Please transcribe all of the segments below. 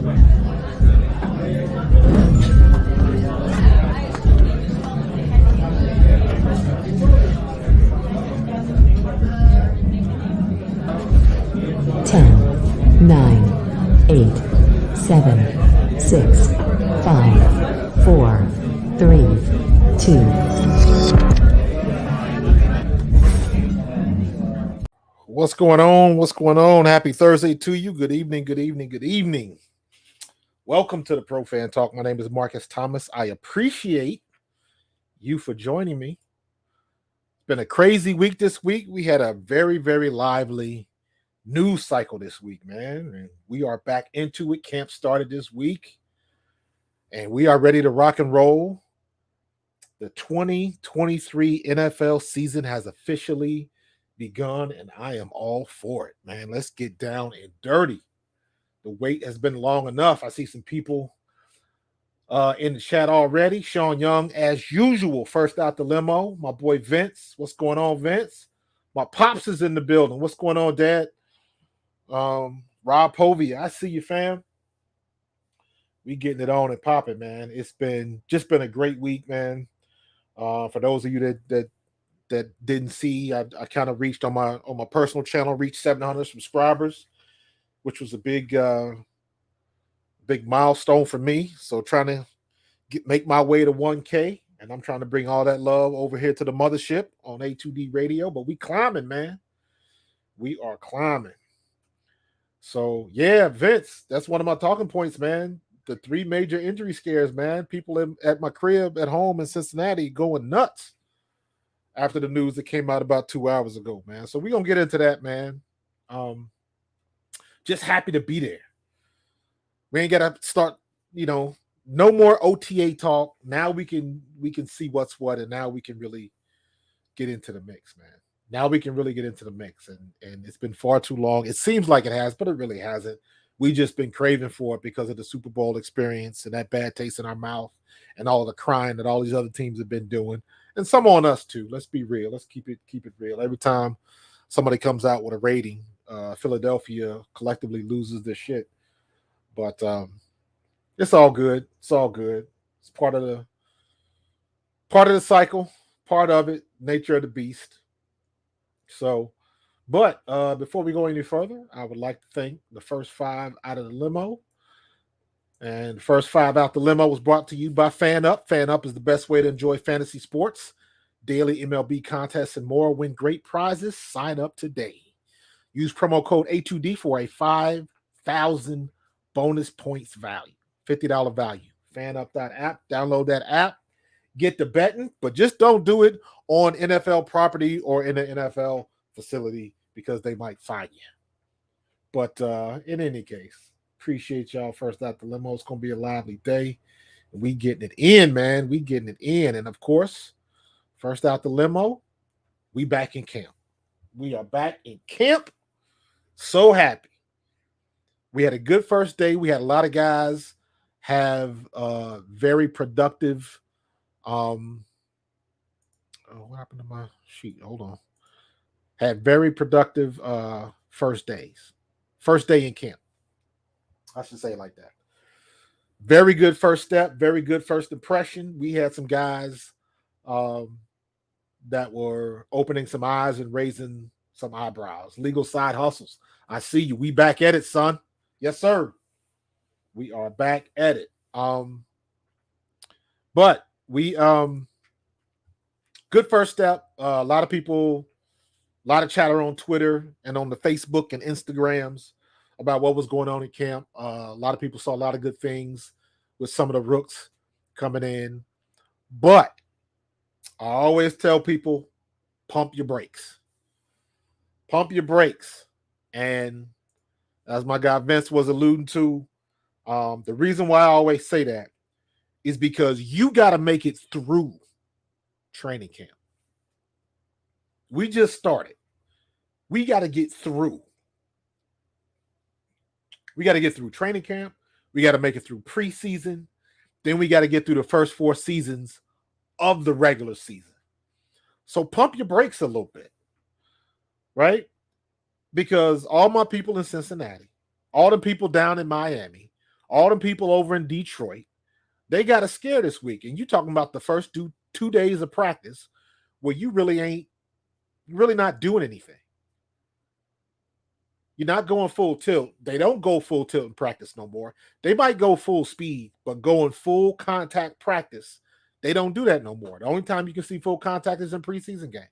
Ten, 9, 8, 7, 6, 5, 4, 3, 2. What's going on? What's going on? Happy Thursday to you. Good evening, good evening, good evening. Welcome to the Pro Fan Talk. My name is Marcus Thomas. I appreciate you for joining me. It's been a crazy week this week. We had a very, very lively news cycle this week, man. And we are back into it. Camp started this week, and we are ready to rock and roll. The 2023 NFL season has officially begun, and I am all for it, man. Let's get down and dirty. The wait has been long enough. I see some people in the chat already. Sean Young, as usual, first out the limo. My boy Vince. What's going on, Vince? My pops is in the building. What's going on, Dad? Rob Povey, I see you, fam. We getting it on and popping, man. It's been a great week, man. For those of you that didn't see, I kind of reached on my personal channel, reached 700 subscribers, which was a big milestone for me. So trying to make my way to 1K, and I'm trying to bring all that love over here to the mothership on A2D radio. But we climbing, man. We are climbing. So yeah, Vince, that's one of my talking points, man. The 3 major injury scares, man. People at my crib at home in Cincinnati going nuts after the news that came out about 2 hours ago, man. So we're going to get into that, man. Just happy to be there. We ain't got to start, no more OTA talk. Now we can see what's what, and now we can really get into the mix, man. Now we can really get into the mix, and it's been far too long. It seems like it has, but it really hasn't. We just been craving for it because of the Super Bowl experience and that bad taste in our mouth and all the crying that all these other teams have been doing. And some on us too. Let's be real. Let's keep it real. Every time somebody comes out with a rating, Philadelphia collectively loses their shit. But it's all good. It's all good. It's part of the cycle, part of it, nature of the beast. So, but before we go any further, I would like to thank the first 5 out of the limo. And the first 5 out the limo was brought to you by Fan Up. Fan Up is the best way to enjoy fantasy sports, daily MLB contests, and more. Win great prizes. Sign up today. Use promo code A2D for a 5,000 bonus points value, $50 value. FanUp.app. Download that app. Get the betting, but just don't do it on NFL property or in an NFL facility because they might fine you. But in any case, appreciate y'all first out the limo. It's going to be a lively day. We getting it in, man. We getting it in. And, of course, first out the limo, we back in camp. We are back in camp. So happy. We had a good first day. We had a lot of guys have very productive what happened to my sheet? Hold on. Had very productive first days. First day in camp. I should say it like that. Very good first step. Very good first impression. We had some guys that were opening some eyes and raising some eyebrows. Legal side hustles. I see you. We back at it, son. Yes, sir. We are back at it. But we good first step. A lot of people, a lot of chatter on Twitter and on the Facebook and Instagrams about what was going on in camp. A lot of people saw a lot of good things with some of the rooks coming in. But I always tell people, pump your brakes. Pump your brakes. And as my guy Vince was alluding to, the reason why I always say that is because you got to make it through training camp. We just started. We got to get through. We got to get through training camp. We got to make it through preseason. Then we got to get through the first 4 seasons of the regular season. So pump your brakes a little bit, right? Because all my people in Cincinnati, all the people down in Miami, All the people over in Detroit, they got a scare this week. And you talking about the first two days of practice where you really not doing anything. You're not going full tilt. They don't go full tilt in practice no more. They might go full speed, but going full contact practice, they don't do that no more. The only time you can see full contact is in preseason games.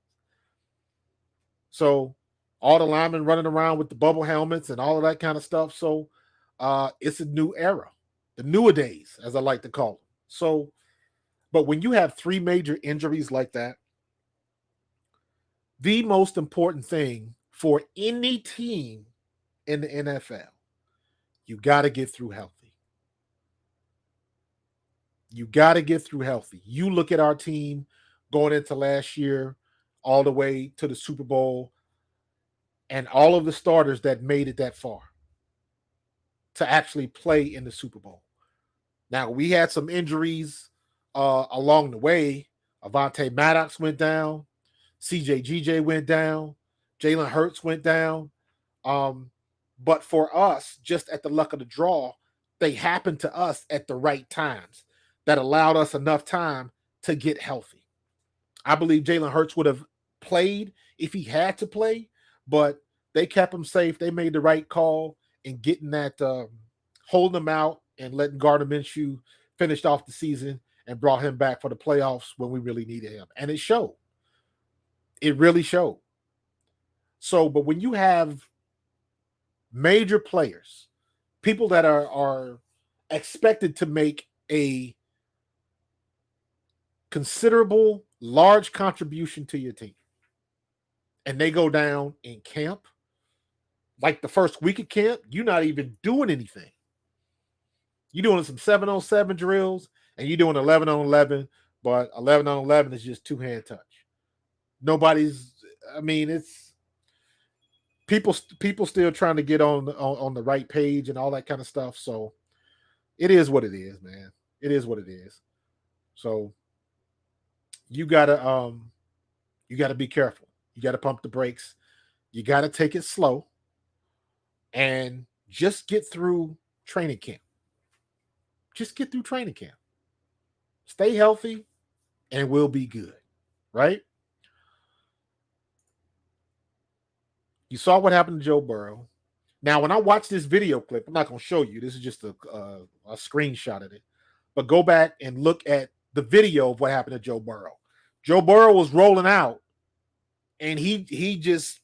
So all the linemen running around with the bubble helmets and all of that kind of stuff. So it's a new era, the newer days, as I like to call them. So, but when you have 3 major injuries like that, the most important thing for any team in the NFL, you got to get through healthy. You got to get through healthy. You look at our team going into last year all the way to the Super Bowl and all of the starters that made it that far to actually play in the Super Bowl. Now, we had some injuries along the way. Avonte Maddox went down. CJ GJ went down. Jalen Hurts went down. But for us, just at the luck of the draw, they happened to us at the right times that allowed us enough time to get healthy. I believe Jalen Hurts would have played if he had to play, but they kept him safe. They made the right call in getting that, holding him out and letting Gardner Minshew finish off the season and brought him back for the playoffs when we really needed him. And it showed. It really showed. So, but when you have major players, people that are expected to make a considerable, large contribution to your team, and they go down in camp, like the first week of camp, you're not even doing anything. You're doing some 7-on-7 drills, and you're doing 11-on-11, but 11-on-11 is just two-hand touch. It's people still trying to get on the right page and all that kind of stuff. So it is what it is, man. It is what it is. So you gotta be careful. You gotta pump the brakes. You gotta take it slow and just get through training camp. Just get through training camp. Stay healthy and we'll be good, right? You saw what happened to Joe Burrow. Now, when I watch this video clip, I'm not going to show you. This is just a screenshot of it. But go back and look at the video of what happened to Joe Burrow. Joe Burrow was rolling out, and he just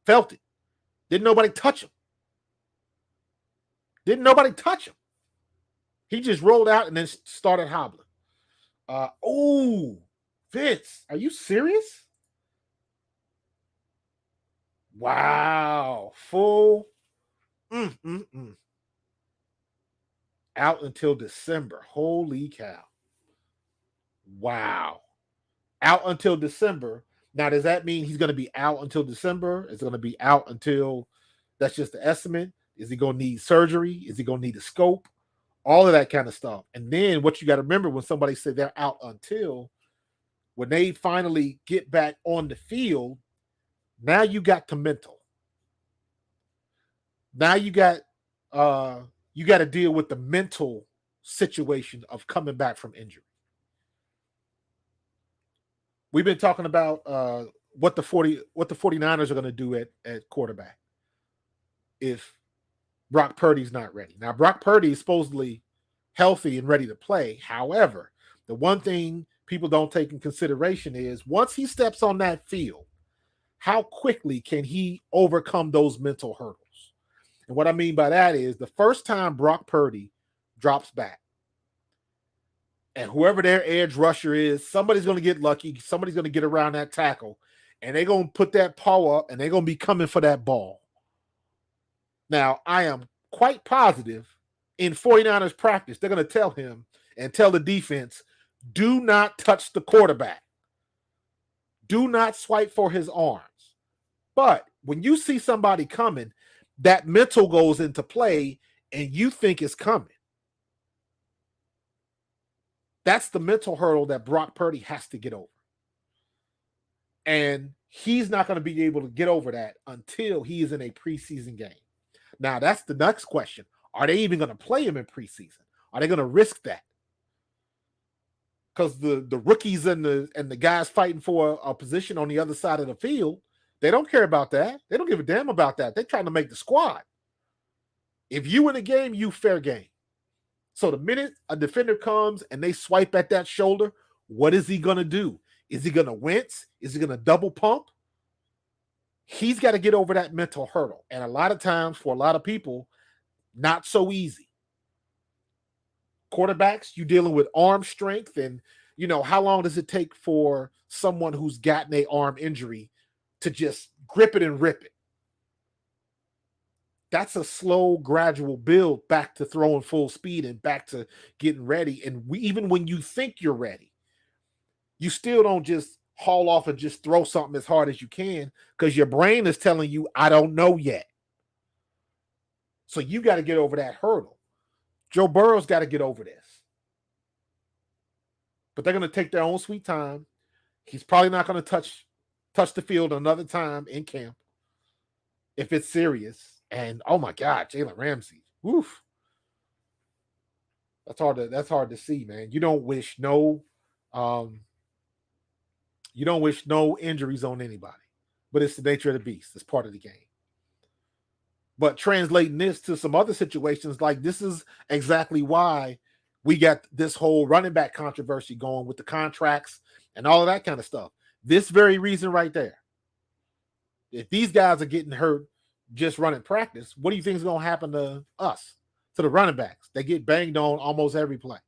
felt it. Didn't nobody touch him. He just rolled out and then started hobbling. Vince, are you serious? Wow. Full. Out until December. Holy cow. Wow. Out until December. Now, does that mean he's going to be out until December? Is it going to be out until that's just the estimate? Is he going to need surgery? Is he going to need a scope? All of that kind of stuff. And then what you got to remember when somebody say they're out until, when they finally get back on the field, now you got the mental. Now you got to deal with the mental situation of coming back from injury. We've been talking about what the 49ers are going to do at quarterback if Brock Purdy's not ready. Now, Brock Purdy is supposedly healthy and ready to play. However, the one thing people don't take in consideration is once he steps on that field, how quickly can he overcome those mental hurdles? And what I mean by that is the first time Brock Purdy drops back, and whoever their edge rusher is, somebody's going to get lucky. Somebody's going to get around that tackle, and they're going to put that paw up, and they're going to be coming for that ball. Now, I am quite positive in 49ers practice, they're going to tell him and tell the defense, do not touch the quarterback. Do not swipe for his arms. But when you see somebody coming, that mental goes into play and you think it's coming. That's the mental hurdle that Brock Purdy has to get over. And he's not going to be able to get over that until he is in a preseason game. Now, that's the next question. Are they even going to play him in preseason? Are they going to risk that? Because the rookies and the guys fighting for a position on the other side of the field, they don't care about that. They don't give a damn about that. They're trying to make the squad. If you in a game, you fair game. So the minute a defender comes and they swipe at that shoulder, what is he going to do? Is he going to wince? Is he going to double pump? He's got to get over that mental hurdle. And a lot of times, for a lot of people, not so easy. Quarterbacks, you're dealing with arm strength, and how long does it take for someone who's gotten an arm injury to just grip it and rip it? That's a slow, gradual build back to throwing full speed and back to getting ready. And even when you think you're ready, you still don't just haul off and just throw something as hard as you can, because your brain is telling you, I don't know yet. So you got to get over that hurdle. Joe Burrow's got to get over this. But they're going to take their own sweet time. He's probably not going to touch the field another time in camp if it's serious. And oh my God, Jalen Ramsey. Woof. That's hard to see, man. You don't wish no injuries on anybody. But it's the nature of the beast. It's part of the game. But translating this to some other situations, like this is exactly why we got this whole running back controversy going with the contracts and all of that kind of stuff. This very reason right there. If these guys are getting hurt just running practice, what do you think is going to happen to us, to the running backs? They get banged on almost every play.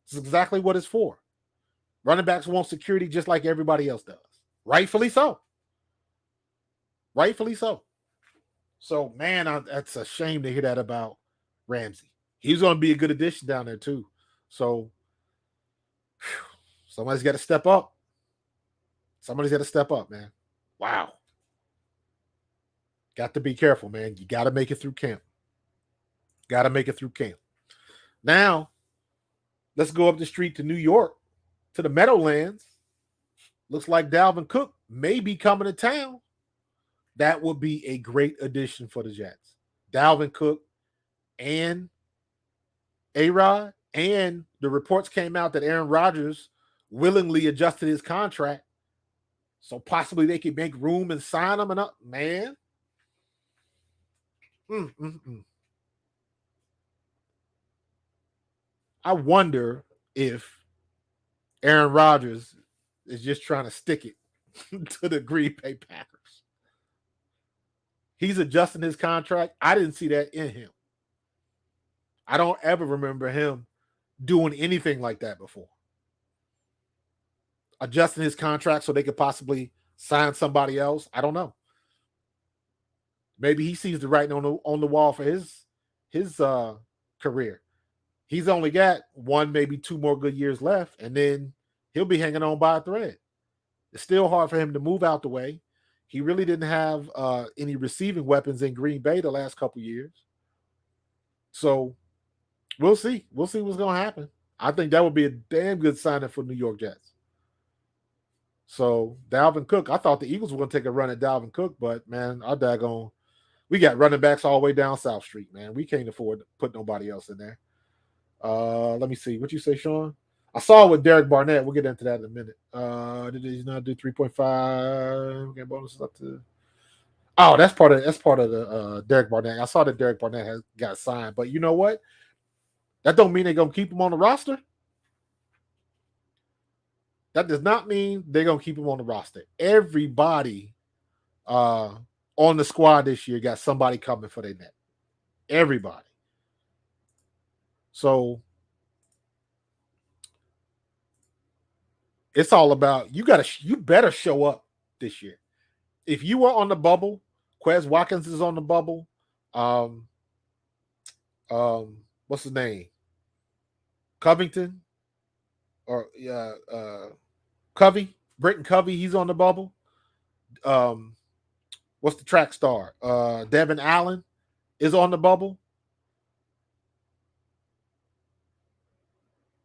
This is exactly what it's for. Running backs want security just like everybody else does. Rightfully so. Rightfully so. So, man, that's a shame to hear that about Ramsey. He's going to be a good addition down there, too. So, somebody's got to step up. Somebody's got to step up, man. Wow. Got to be careful, man. You got to make it through camp. Got to make it through camp. Now, let's go up the street to New York, to the Meadowlands. Looks like Dalvin Cook may be coming to town. That would be a great addition for the Jets. Dalvin Cook and A-Rod, and the reports came out that Aaron Rodgers willingly adjusted his contract, so possibly they could make room and sign him. And up, man. I wonder if Aaron Rodgers is just trying to stick it to the Green Bay Packers. He's adjusting his contract. I didn't see that in him. I don't ever remember him doing anything like that before. Adjusting his contract so they could possibly sign somebody else. I don't know. Maybe he sees the writing on the wall for his career. He's only got 1, maybe 2 more good years left, and then he'll be hanging on by a thread. It's still hard for him to move out the way. He really didn't have any receiving weapons in Green Bay the last couple years. So we'll see. We'll see what's going to happen. I think that would be a damn good signing for New York Jets. So Dalvin Cook, I thought the Eagles were going to take a run at Dalvin Cook, but, man, we got running backs all the way down South Street, man. We can't afford to put nobody else in there. Let me see. What you say, Sean? I saw it with Derek Barnett. We'll get into that in a minute. Did he not do 3.5? Get bonuses up to. Oh, that's part of the Derek Barnett. I saw that Derek Barnett has got signed, but you know what? That don't mean they're gonna keep him on the roster. That does not mean they're gonna keep him on the roster. Everybody on the squad this year got somebody coming for their net. Everybody. So it's all about you better show up this year. If you were on the bubble, Quez Watkins is on the bubble. What's his name? Covington or Covey, Britton Covey, he's on the bubble. What's the track star? Devin Allen is on the bubble.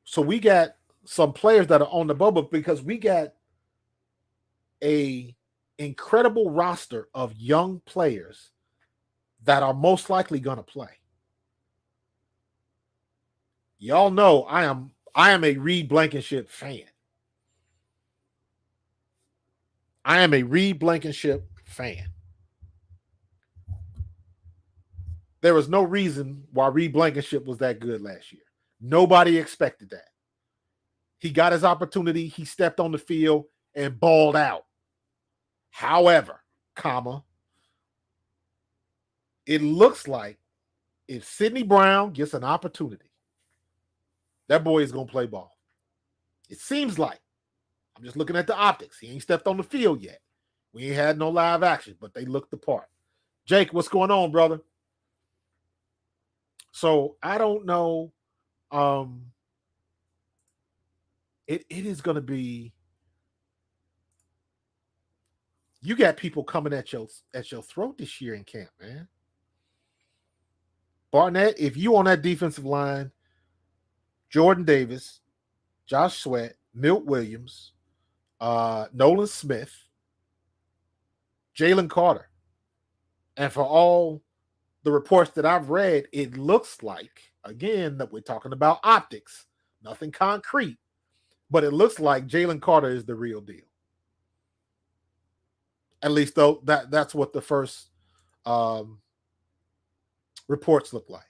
So we got some players that are on the bubble because we got a incredible roster of young players that are most likely going to play. Y'all know I am a Reed Blankenship fan. I am a Reed Blankenship fan. There was no reason why Reed Blankenship was that good last year. Nobody expected that. He got his opportunity. He stepped on the field and balled out. However, it looks like if Sidney Brown gets an opportunity, that boy is going to play ball. It seems like. I'm just looking at the optics. He ain't stepped on the field yet. We ain't had no live action, but they looked the part. Jake, what's going on, brother? So I don't know. It is going to be. You got people coming at your throat this year in camp, man. Barnett, if you on that defensive line, Jordan Davis, Josh Sweat, Milt Williams, Nolan Smith, Jalen Carter. And for all the reports that I've read, it looks like, again, that we're talking about optics, nothing concrete, but it looks like Jalen Carter is the real deal. At least though that's what the first reports look like.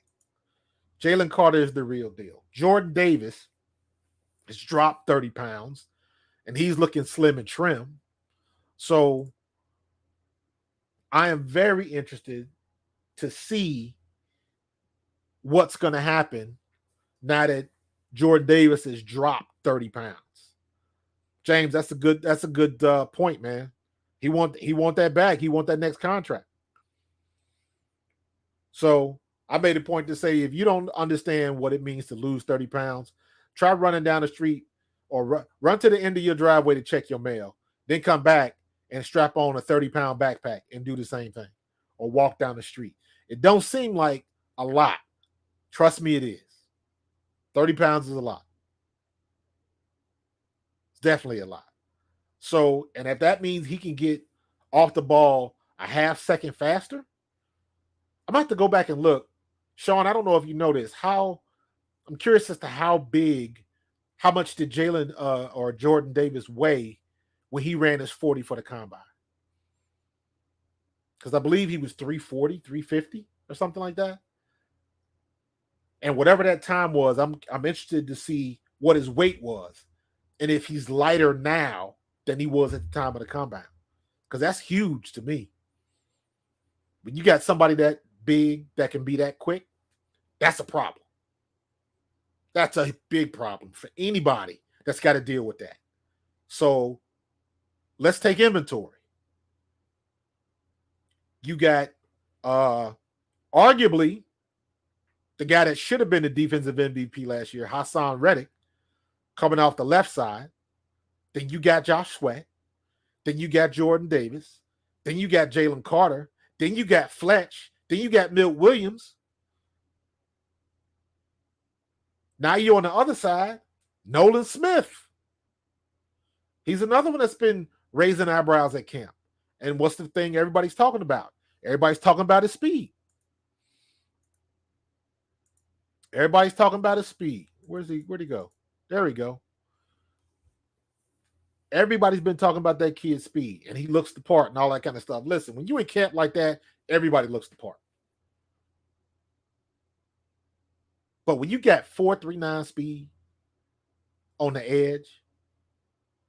Jalen Carter is the real deal. Jordan Davis has dropped 30 pounds, and he's looking slim and trim. So I am very interested to see what's going to happen now that Jordan Davis has dropped 30 pounds. James, that's a good point, man. He want that back. He want that next contract. So I made a point to say, if you don't understand what it means to lose 30 pounds, try running down the street or run to the end of your driveway to check your mail. Then come back and strap on a 30-pound backpack and do the same thing, or walk down the street. It don't seem like a lot. Trust me, it is. 30 pounds is a lot. It's definitely a lot. So, and if that means he can get off the ball a half second faster, I'm going to have to go back and look. Sean, I don't know if you know this. I'm curious as to how much did Jalen or Jordan Davis weigh when he ran his 40 for the combine? Because I believe he was 340, 350 or something like that. And whatever that time was, I'm interested to see what his weight was and if he's lighter now than he was at the time of the combine. Because that's huge to me. When you got somebody that big that can be that quick, that's a problem. That's a big problem for anybody that's got to deal with that. So let's take inventory. You got arguably the guy that should have been the defensive MVP last year, Hassan Reddick, coming off the left side. Then you got Josh Sweat. Then you got Jordan Davis. Then you got Jalen Carter. Then you got Fletch. Then you got Milt Williams. Now you're on the other side, Nolan Smith. He's another one that's been raising eyebrows at camp. And what's the thing everybody's talking about? Everybody's talking about his speed. Everybody's talking about his speed. Where'd he go? There we go. Everybody's been talking about that kid's speed, and he looks the part and all that kind of stuff. Listen, when you in camp like that, everybody looks the part. But when you got 4.39 speed on the edge,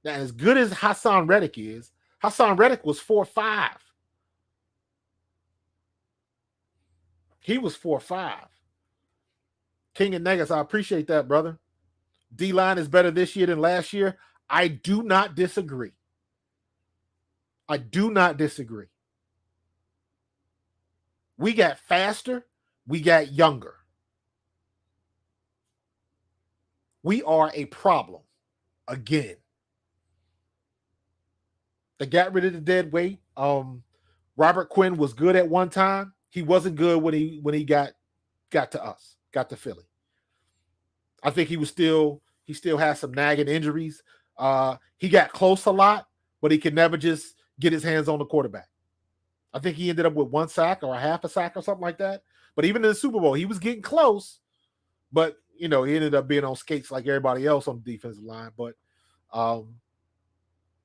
now as good as Hassan Reddick is, Hassan Reddick was 4.5. He was 4.5. King and Negus, I appreciate that, brother. D-line is better this year than last year. I do not disagree. I do not disagree. We got faster. We got younger. We are a problem again. They got rid of the dead weight. Robert Quinn was good at one time. He wasn't good when he got to us, got to Philly. I think he still has some nagging injuries. He got close a lot, but he could never just get his hands on the quarterback. I think he ended up with 1 sack or a half a sack or something like that. But even in the Super Bowl, he was getting close. But, he ended up being on skates like everybody else on the defensive line. But,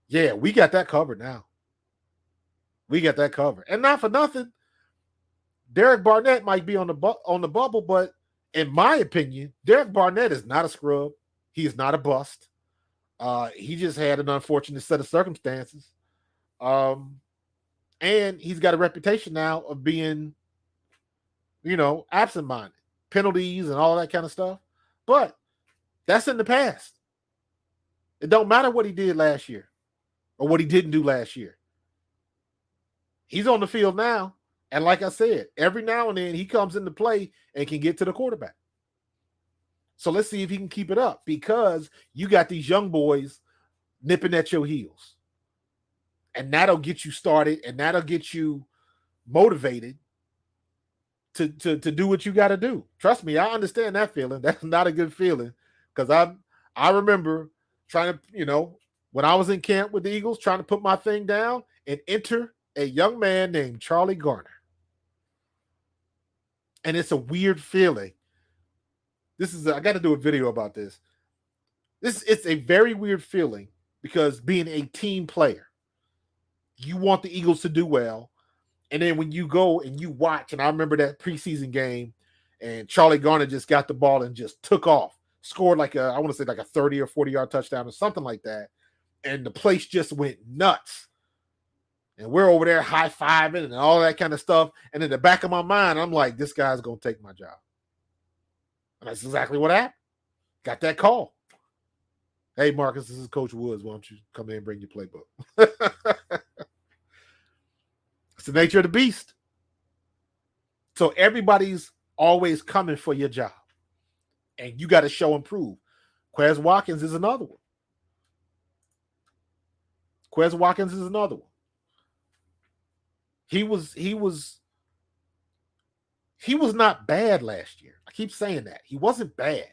yeah, we got that covered now. We got that covered. And not for nothing, Derek Barnett might be on the bubble, but in my opinion, Derek Barnett is not a scrub. He is not a bust. He just had an unfortunate set of circumstances. And he's got a reputation now of being, absent-minded, penalties and all that kind of stuff. But that's in the past. It don't matter what he did last year or what he didn't do last year. He's on the field now. And like I said, every now and then he comes into play and can get to the quarterback. So let's see if he can keep it up, because you got these young boys nipping at your heels. And that'll get you started, and that'll get you motivated to do what you got to do. Trust me, I understand that feeling. That's not a good feeling, because I remember trying to, when I was in camp with the Eagles, trying to put my thing down and enter a young man named Charlie Garner. And it's a weird feeling. I got to do a video about this. It's a very weird feeling, because being a team player, you want the Eagles to do well. And then when you go and you watch, and I remember that preseason game, and Charlie Garner just got the ball and just took off, scored like I want to say like a 30 or 40-yard touchdown or something like that. And the place just went nuts. And we're over there high-fiving and all that kind of stuff. And in the back of my mind, I'm like, this guy's going to take my job. And that's exactly what happened. Got that call. Hey, Marcus, this is Coach Woods. Why don't you come in and bring your playbook? It's the nature of the beast. So everybody's always coming for your job. And you got to show and prove. Quez Watkins is another one. He was not bad last year. I keep saying that. He wasn't bad.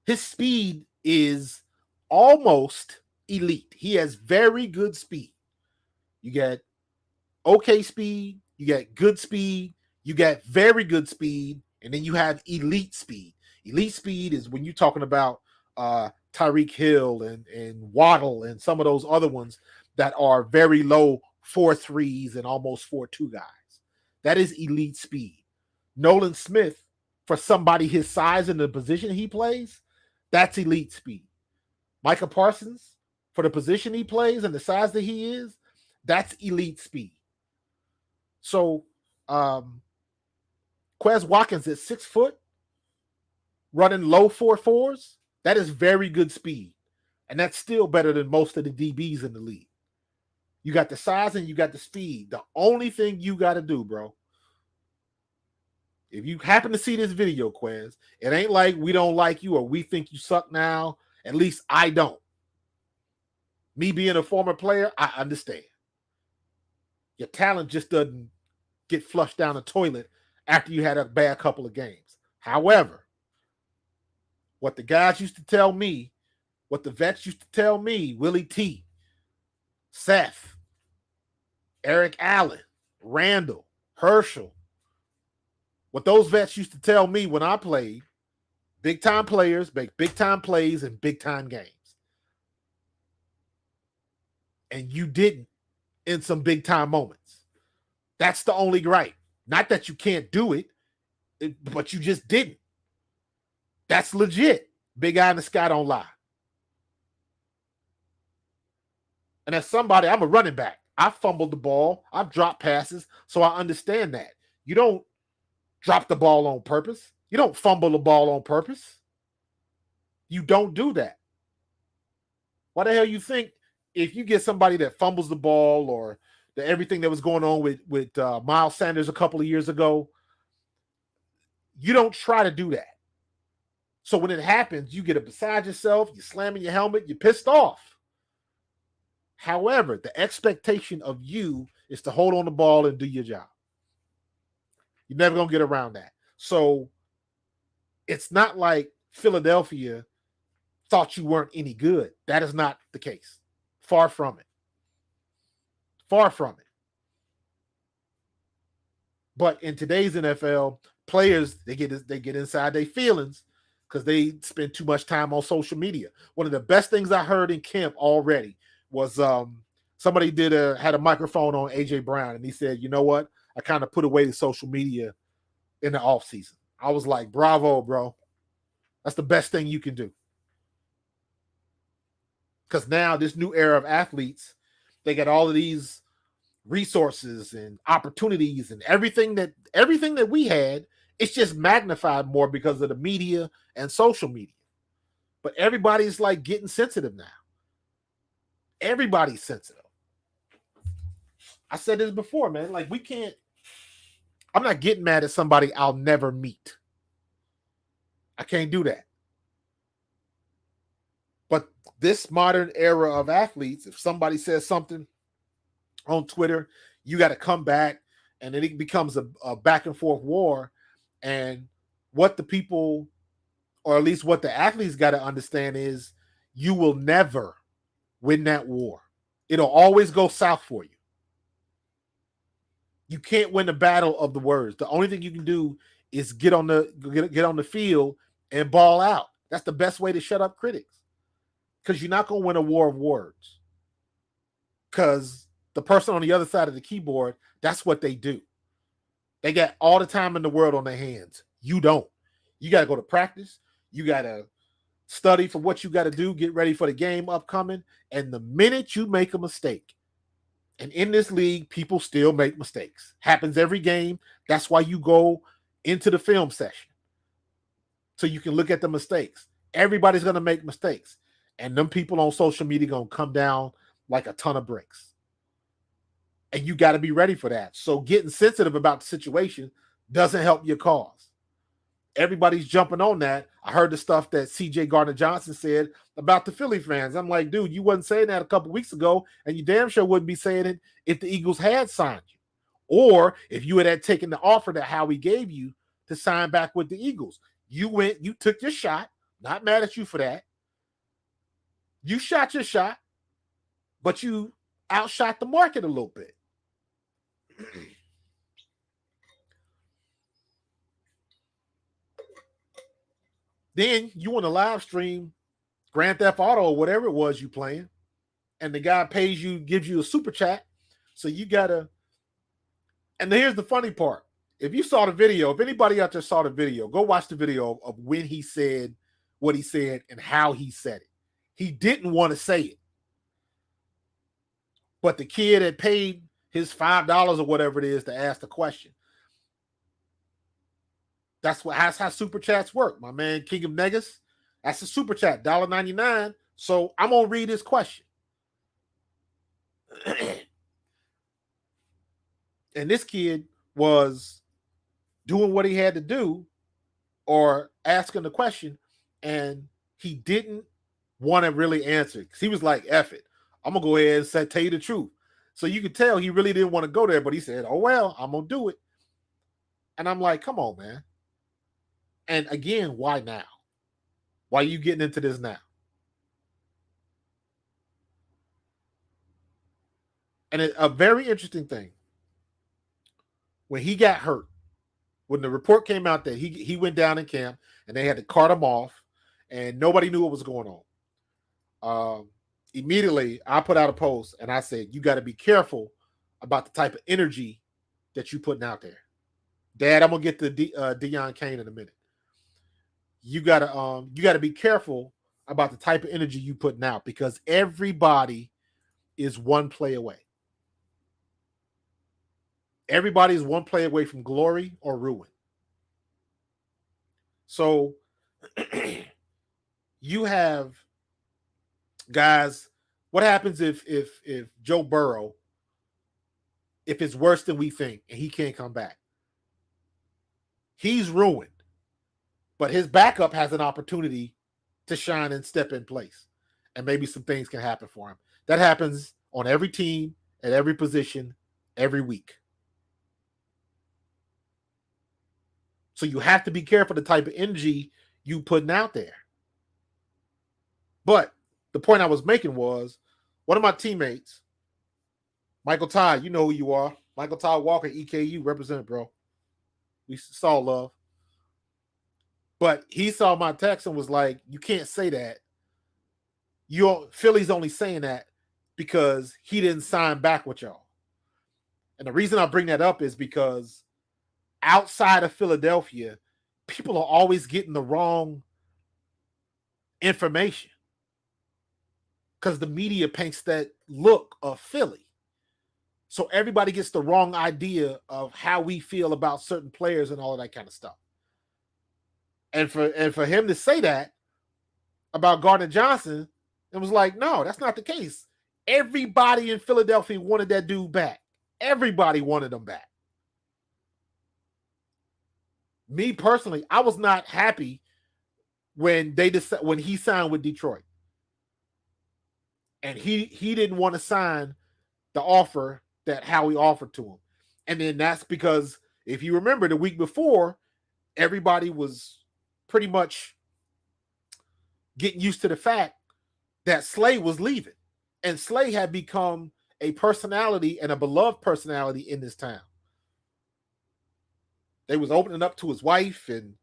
His speed is almost elite. He has very good speed. You got okay speed, you got good speed, you got very good speed, and then you have elite speed. Elite speed is when you're talking about Tyreek Hill and Waddle and some of those other ones that are very low 4.3s and almost 4.2 guys. That is elite speed. Nolan Smith, for somebody his size and the position he plays, that's elite speed. Micah Parsons, for the position he plays and the size that he is, that's elite speed. So, Quez Watkins at 6 foot, running low 4.4s, that is very good speed. And that's still better than most of the DBs in the league. You got the size and you got the speed. The only thing you got to do, bro, if you happen to see this video, Quez, it ain't like we don't like you or we think you suck now. At least I don't. Me being a former player, I understand. Your talent just doesn't get flushed down the toilet after you had a bad couple of games. However, what the guys used to tell me, what the vets used to tell me, Willie T, Seth, Eric Allen, Randall, Herschel, what those vets used to tell me when I played, big-time players make big-time plays in big-time games. And you didn't in some big-time moments. That's the only gripe. Not that you can't do it, but you just didn't. That's legit. Big eye in the sky don't lie. And as somebody, I'm a running back. I fumbled the ball. I've dropped passes, so I understand that. You don't drop the ball on purpose. You don't fumble the ball on purpose. You don't do that. Why the hell you think if you get somebody that fumbles the ball or everything that was going on with Miles Sanders a couple of years ago, you don't try to do that. So when it happens, you get it beside yourself, you're slamming your helmet, you're pissed off. However, the expectation of you is to hold on the ball and do your job. You're never going to get around that. So it's not like Philadelphia thought you weren't any good. That is not the case. Far from it. Far from it. But in today's NFL, players they get inside their feelings because they spend too much time on social media. One of the best things I heard in camp already was somebody had a microphone on AJ Brown, and he said, "You know what? I kind of put away the social media in the offseason." I was like, "Bravo, bro! That's the best thing you can do." Because now this new era of athletes, they got all of these resources and opportunities and everything that we had. It's just magnified more because of the media and social media. But everybody's like getting sensitive now. Everybody's sensitive. I said this before, man. Like I'm not getting mad at somebody I'll never meet. I can't do that. But this modern era of athletes, if somebody says something on Twitter, you got to come back, and then it becomes a back and forth war. And what the people, or at least what the athletes got to understand is you will never win that war. It'll always go south for you. You can't win the battle of the words. The only thing you can do is get on the field and ball out. That's the best way to shut up critics. Because you're not going to win a war of words. Because the person on the other side of the keyboard, that's what they do. They got all the time in the world on their hands. You don't. You got to go to practice. You got to study for what you got to do, get ready for the game upcoming. And the minute you make a mistake, and in this league, people still make mistakes. Happens every game. That's why you go into the film session. So you can look at the mistakes. Everybody's going to make mistakes. And them people on social media going to come down like a ton of bricks. And you got to be ready for that. So getting sensitive about the situation doesn't help your cause. Everybody's jumping on that. I heard the stuff that CJ Gardner-Johnson said about the Philly fans. I'm like, dude, you wasn't saying that a couple weeks ago, and you damn sure wouldn't be saying it if the Eagles had signed you. Or if you had taken the offer that Howie gave you to sign back with the Eagles. You took your shot. Not mad at you for that. You shot your shot, but you outshot the market a little bit. Then you want to live stream Grand Theft Auto or whatever it was you playing, and the guy pays you, gives you a super chat. So you gotta. And here's the funny part: if you saw the video, if anybody out there saw the video, go watch the video of when he said what he said and how he said it. He didn't want to say it, but the kid had paid his $5 or whatever it is to ask the question. That's how super chats work, my man. King of Negus, that's a super chat, $1.99. So I'm gonna read his question. And this kid was doing what he had to do, or asking the question, and he didn't want to really answer because he was like, F it. I'm gonna go ahead and tell you the truth. So you could tell he really didn't want to go there, but he said, oh well, I'm gonna do it. And I'm like, come on, man. And again, why now? Why are you getting into this now? And a very interesting thing, when he got hurt, when the report came out that he went down in camp and they had to cart him off and nobody knew what was going on. Immediately, I put out a post and I said, you got to be careful about the type of energy that you're putting out there. Dad, I'm going to get to Deion Kane in a minute. You got to be careful about the type of energy you putting out, because everybody is one play away. Everybody is one play away from glory or ruin. So you have guys. What happens if Joe Burrow, if it's worse than we think and he can't come back? He's ruined, but his backup has an opportunity to shine and step in place, and maybe some things can happen for him. That happens on every team, at every position, every week. So you have to be careful the type of energy you putting out there. But the point I was making was, one of my teammates, Michael Todd, you know who you are. Michael Todd Walker, EKU, represent, bro. We saw love. But he saw my text and was like, you can't say that. Philly's only saying that because he didn't sign back with y'all. And the reason I bring that up is because outside of Philadelphia, people are always getting the wrong information because the media paints that look of Philly. So everybody gets the wrong idea of how we feel about certain players and all of that kind of stuff. And for him to say that about Gardner Johnson, it was like, no, that's not the case. Everybody in Philadelphia wanted that dude back. Everybody wanted him back. Me personally, I was not happy when he signed with Detroit. And he didn't want to sign the offer that Howie offered to him. And then that's because, if you remember, the week before, everybody was pretty much getting used to the fact that Slay was leaving. And Slay had become a personality and a beloved personality in this town. They was opening up to his wife. And,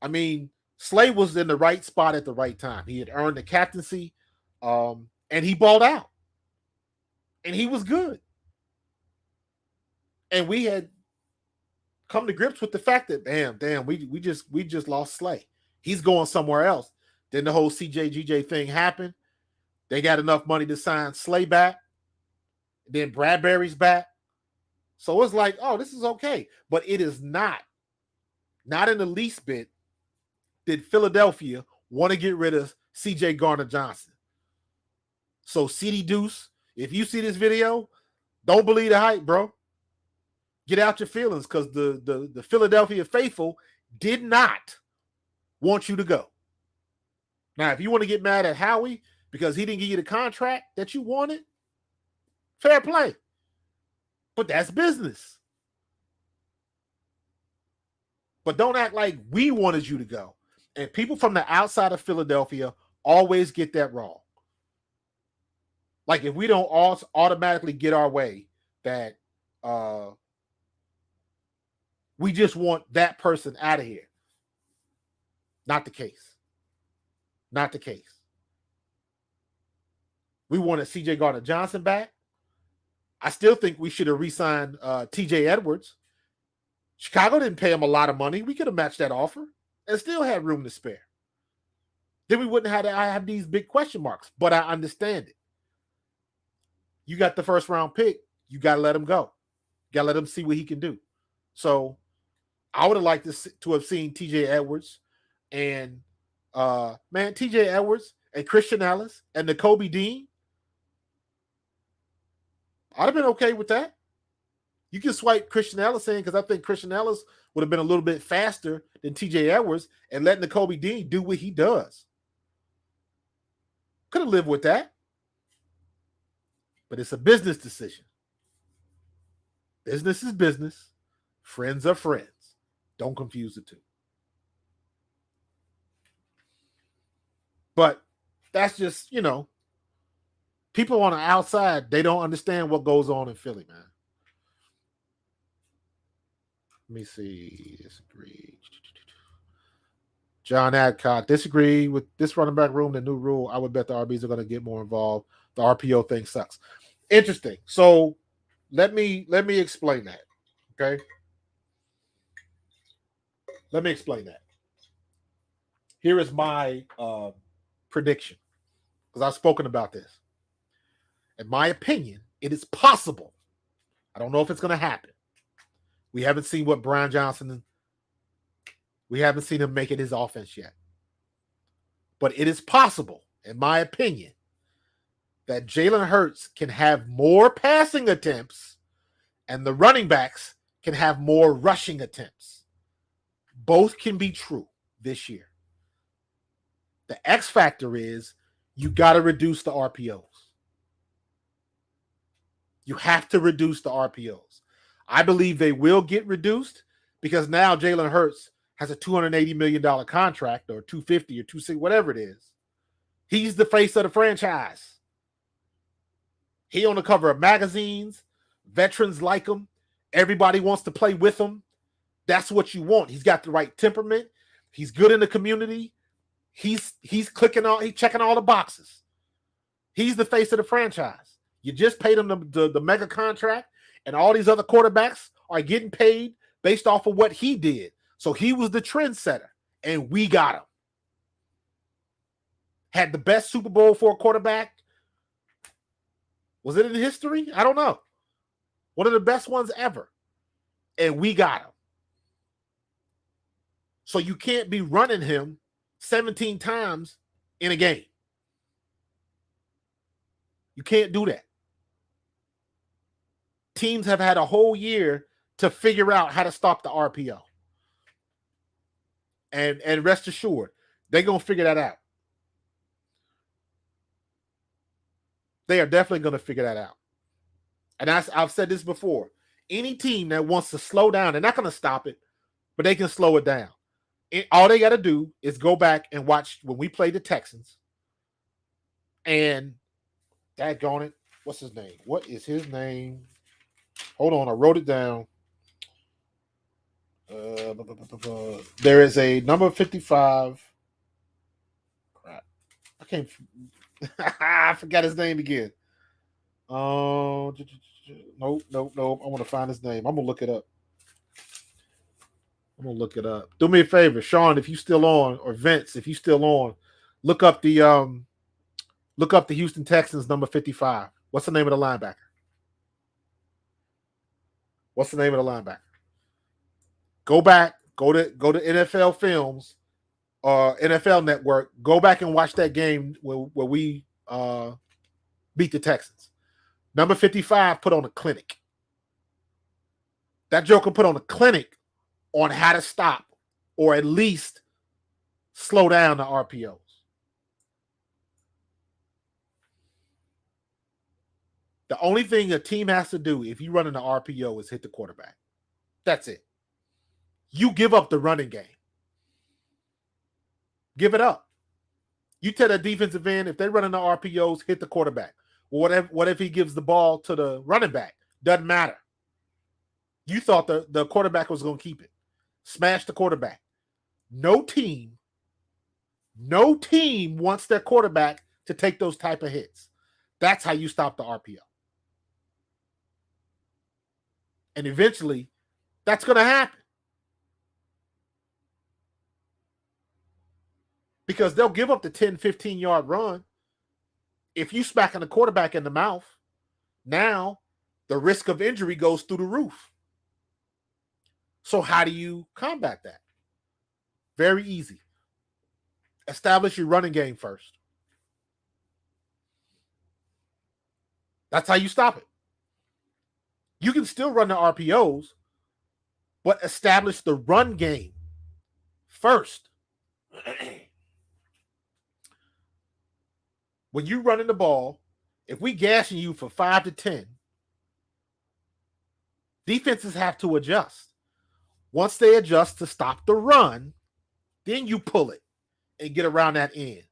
I mean, Slay was in the right spot at the right time. He had earned the captaincy, and he balled out. And he was good. And we had come to grips with the fact that, damn, we just lost Slay. He's going somewhere else. Then the whole CJ-GJ thing happened. They got enough money to sign Slay back. Then Bradbury's back. So it's like, oh, this is okay. But it is not in the least bit did Philadelphia want to get rid of CJ Gardner-Johnson. So CD Deuce, if you see this video, don't believe the hype, bro. Get out your feelings, because the Philadelphia faithful did not want you to go. Now, if you want to get mad at Howie because he didn't give you the contract that you wanted, fair play. But that's business. But don't act like we wanted you to go. And people from the outside of Philadelphia always get that wrong. Like, if we don't automatically get our way, that we just want that person out of here. Not the case. Not the case. We wanted CJ Gardner-Johnson back. I still think we should have re-signed TJ Edwards. Chicago didn't pay him a lot of money. We could have matched that offer and still had room to spare. Then we wouldn't have these big question marks. But I understand it. You got the first round pick. You got to let him go. You got to let him see what he can do. So I would have liked to have seen TJ Edwards and TJ Edwards and Christian Elliss and Nakobe Dean. I'd have been okay with that. You can swipe Christian Elliss in, because I think Christian Elliss would have been a little bit faster than TJ Edwards, and let Nakobe Dean do what he does. Could have lived with that. But it's a business decision. Business is business. Friends are friends. Don't confuse the two. But that's just, people on the outside, they don't understand what goes on in Philly, man. Let me see. Disagree. John Adcock, disagree with this running back room, the new rule. I would bet the RBs are going to get more involved. The RPO thing sucks. Interesting. So let me explain that. Okay. Let me explain that. Here is my prediction, because I've spoken about this. In my opinion, it is possible. I don't know if it's going to happen. We haven't seen what Brian Johnson, we haven't seen him make it his offense yet. But it is possible, in my opinion, that Jalen Hurts can have more passing attempts and the running backs can have more rushing attempts. Both can be true this year. The X factor is you got to reduce the RPOs. You have to reduce the RPOs. I believe they will get reduced, because now Jalen Hurts has a $280 million contract, or $250 or $260, whatever it is. He's the face of the franchise. He on the cover of magazines. Veterans like him. Everybody wants to play with him. That's what you want. He's got the right temperament. He's good in the community. He's checking all the boxes. He's the face of the franchise. You just paid him the mega contract, and all these other quarterbacks are getting paid based off of what he did. So he was the trendsetter, and we got him. Had the best Super Bowl for a quarterback. Was it in history? I don't know. One of the best ones ever. And we got him. So you can't be running him 17 times in a game. You can't do that. Teams have had a whole year to figure out how to stop the RPO. And rest assured, they're going to figure that out. They are definitely going to figure that out. And I've said this before. Any team that wants to slow down, they're not going to stop it, but they can slow it down. All they got to do is go back and watch when we played the Texans. And daggone it, what's his name? What is his name? Hold on, I wrote it down. There is a number 55. Crap. I can't. I forgot his name again. Nope. I want to find his name. I'm gonna look it up. Do me a favor, Sean, if you still on, or Vince, if you still on, look up the Houston Texans number 55. What's the name of the linebacker? Go back, go to NFL Films or NFL Network. Go back and watch that game where we beat the Texans. Number 55 put on a clinic. That joker put on a clinic on how to stop or at least slow down the RPOs. The only thing a team has to do if you run in the RPO is hit the quarterback. That's it. You give up the running game. Give it up. You tell the defensive end, if they run in the RPOs, hit the quarterback. What if he gives the ball to the running back? Doesn't matter. You thought the quarterback was going to keep it. Smash the quarterback. No team wants their quarterback to take those type of hits. That's how you stop the RPO. And eventually, that's going to happen. Because they'll give up the 10, 15-yard run. If you smacking the quarterback in the mouth, now the risk of injury goes through the roof. So how do you combat that? Very easy. Establish your running game first. That's how you stop it. You can still run the RPOs, but establish the run game first. When you're running the ball, if we gashing you for 5 to 10, defenses have to adjust. Once they adjust to stop the run, then you pull it and get around that end.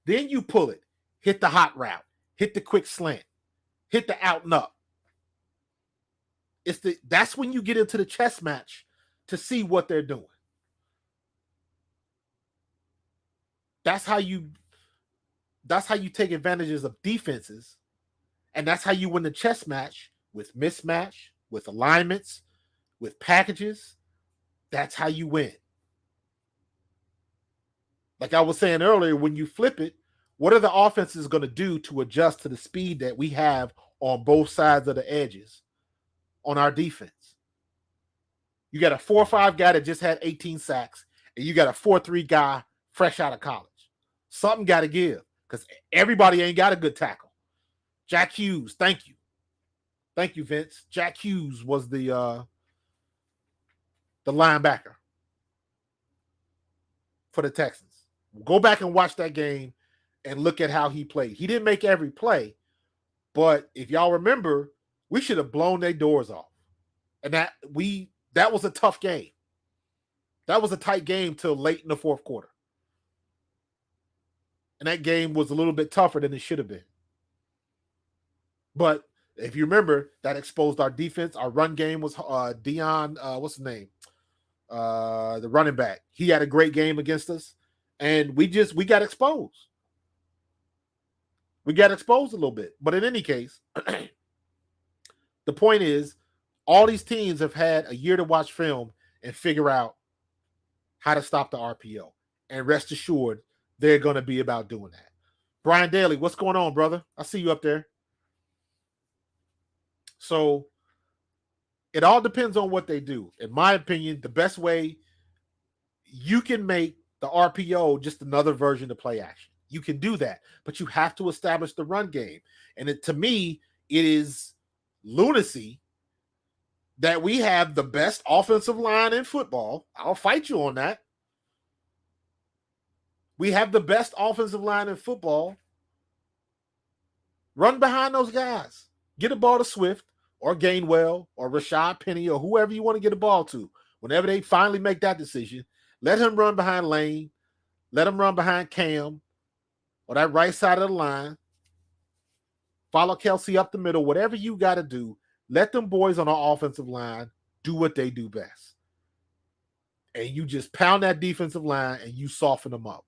Then you pull it, hit the hot route, hit the quick slant, hit the out and up. That's when you get into the chess match to see what they're doing. That's how you take advantages of defenses, and that's how you win the chess match with mismatch, with alignments, with packages. That's how you win. Like I was saying earlier, when you flip it, what are the offenses going to do to adjust to the speed that we have on both sides of the edges on our defense? You got a 4-5 guy that just had 18 sacks, and you got a 4-3 guy fresh out of college. Something got to give, because everybody ain't got a good tackle. Jack Hughes, thank you. Thank you, Vince. Jack Hughes was the linebacker for the Texans. Go back and watch that game and look at how he played. He didn't make every play, but if y'all remember, we should have blown their doors off. And that was a tough game. That was a tight game till late in the fourth quarter. And that game was a little bit tougher than it should have been. But if you remember, that exposed our defense. Our run game was Dion, what's his name? the running back. He had a great game against us, and we got exposed. We got exposed a little bit. But in any case, the point is, all these teams have had a year to watch film and figure out how to stop the RPO. And rest assured, they're going to be about doing that. Brian Daly, what's going on, brother? I see you up there. So it all depends on what they do. In my opinion, the best way you can make the RPO just another version of play action. You can do that, but you have to establish the run game. And to me, it is lunacy that we have the best offensive line in football. I'll fight you on that. We have the best offensive line in football. Run behind those guys. Get a ball to Swift or Gainwell or Rashad Penny or whoever you want to get a ball to. Whenever they finally make that decision, let him run behind Lane. Let him run behind Cam or that right side of the line. Follow Kelsey up the middle. Whatever you got to do, let them boys on our offensive line do what they do best. And you just pound that defensive line and you soften them up.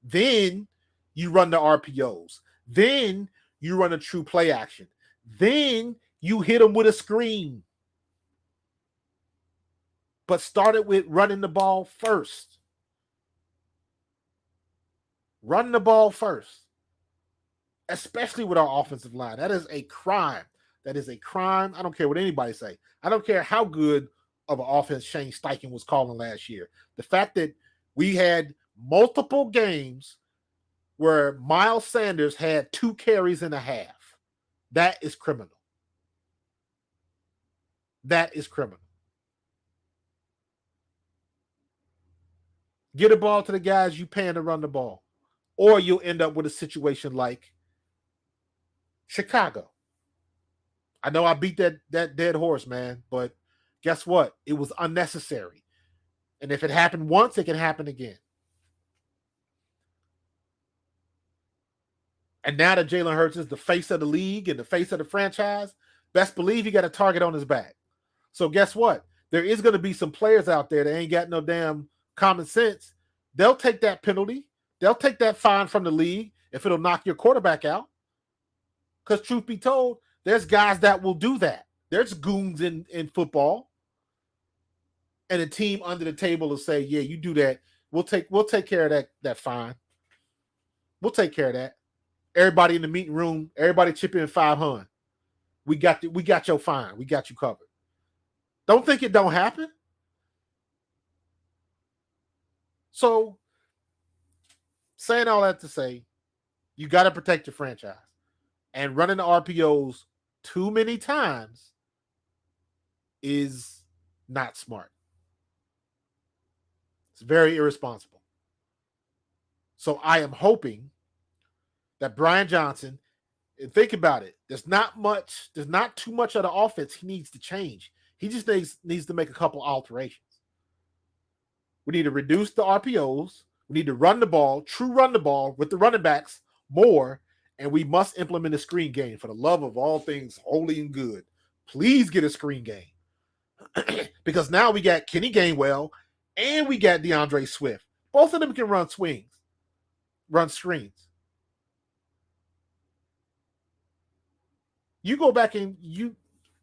Then you run the RPOs. Then you run a true play action. Then you hit them with a screen. But start it with running the ball first. Run the ball first. Especially with our offensive line. That is a crime. That is a crime. I don't care what anybody say. I don't care how good of an offense Shane Steichen was calling last year. The fact that we had multiple games where Miles Sanders had 2 carries and a half. That is criminal. That is criminal. Get a ball to the guys you paying to run the ball. Or you'll end up with a situation like Chicago. I know I beat that dead horse, man, but guess what? It was unnecessary. And if it happened once, it can happen again. And now that Jalen Hurts is the face of the league and the face of the franchise, best believe he got a target on his back. So guess what? There is going to be some players out there that ain't got no damn common sense. They'll take that penalty. They'll take that fine from the league if it'll knock your quarterback out. Because truth be told, there's guys that will do that. There's goons in football. And a team under the table will say, yeah, you do that. We'll take care of that fine. We'll take care of that. Everybody in the meeting room, everybody chip in 500. We got your fine. We got you covered. Don't think it don't happen. So, saying all that to say, you got to protect your franchise. And running the RPOs too many times is not smart. It's very irresponsible. So I am hoping that Brian Johnson, and think about it, there's not too much of the offense he needs to change. He just needs to make a couple alterations. We need to reduce the RPOs. We need to run the ball with the running backs more, and we must implement a screen game. For the love of all things holy and good, please get a screen game. Because now we got Kenny Gainwell and we got DeAndre Swift. Both of them can run screens. You go back and you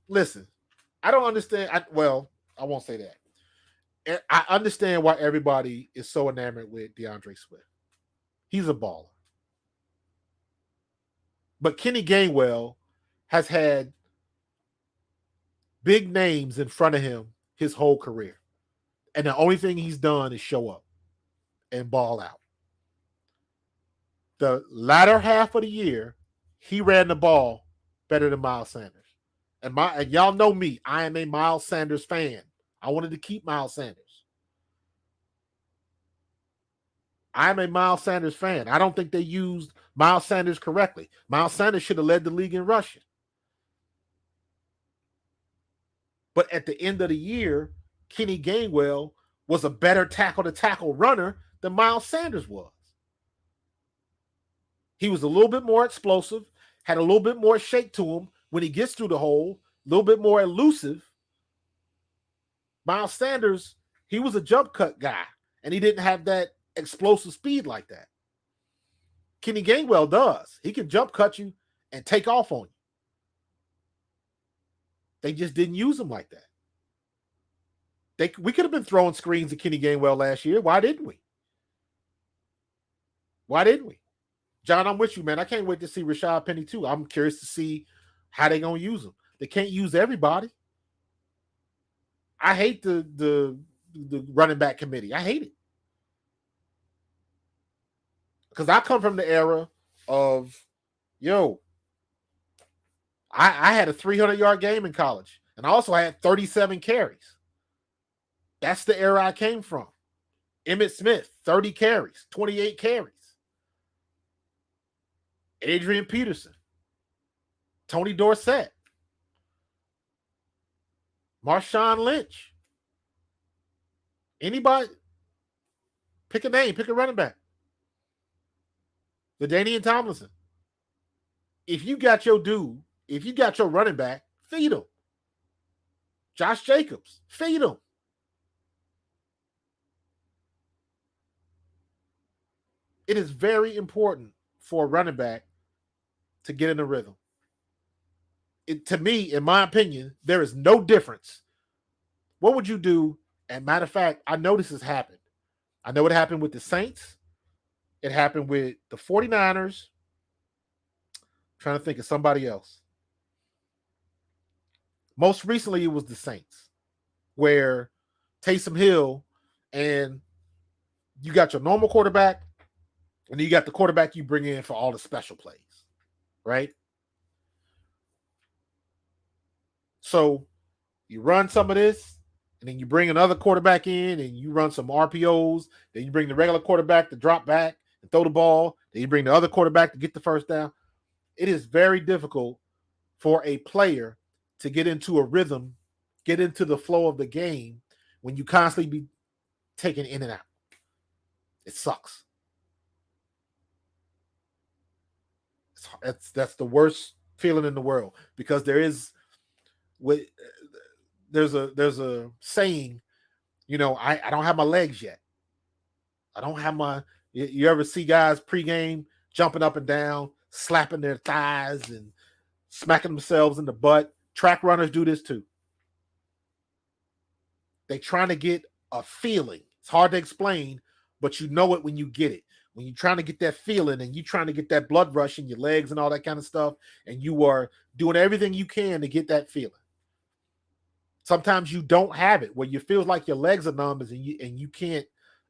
listen. I don't understand. I won't say that. I understand why everybody is so enamored with DeAndre Swift. He's a baller. But Kenny Gainwell has had big names in front of him his whole career. And the only thing he's done is show up and ball out. The latter half of the year, he ran the ball better than Miles Sanders. And y'all know me, I am a Miles Sanders fan. I wanted to keep Miles Sanders. I'm a Miles Sanders fan. I don't think they used Miles Sanders correctly. Miles Sanders should have led the league in rushing. But at the end of the year, Kenny Gainwell was a better tackle-to-tackle runner than Miles Sanders was. He was a little bit more explosive, had a little bit more shake to him when he gets through the hole, a little bit more elusive. Miles Sanders, He was a jump cut guy, and he didn't have that explosive speed like that. Kenny Gainwell does. He can jump cut you and take off on you. They just didn't use him like that. We could have been throwing screens at Kenny Gainwell last year. Why didn't we? John, I'm with you, man. I can't wait to see Rashad Penny too. I'm curious to see how they're going to use him. They can't use everybody. I hate the running back committee. I hate it. Because I come from the era of, I had a 300-yard game in college, and I also had 37 carries. That's the era I came from. Emmitt Smith, 30 carries, 28 carries. Adrian Peterson, Tony Dorsett, Marshawn Lynch. Anybody? Pick a name, pick a running back. LaDainian Tomlinson. If you got your dude, if you got your running back, feed him. Josh Jacobs, feed him. It is very important for a running back to get in a rhythm. To me, in my opinion, there is no difference. What would you do? And matter of fact, I know this has happened. I know it happened with the Saints. It happened with the 49ers. I'm trying to think of somebody else. Most recently, it was the Saints, where Taysom Hill and you got your normal quarterback, and then you got the quarterback you bring in for all the special plays, right? So you run some of this, and then you bring another quarterback in, and you run some RPOs. Then you bring the regular quarterback to drop back and throw the ball. Then you bring the other quarterback to get the first down. It is very difficult for a player to get into a rhythm, get into the flow of the game when you constantly be taken in and out. It sucks. That's the worst feeling in the world, because there's a saying, I don't have my legs yet. I don't have my. You ever see guys pregame jumping up and down, slapping their thighs and smacking themselves in the butt? Track runners do this too. They're trying to get a feeling. It's hard to explain, but you know it when you get it. When you're trying to get that feeling and you're trying to get that blood rush in your legs and all that kind of stuff, and you are doing everything you can to get that feeling. Sometimes you don't have it, where you feel like your legs are numb and you can't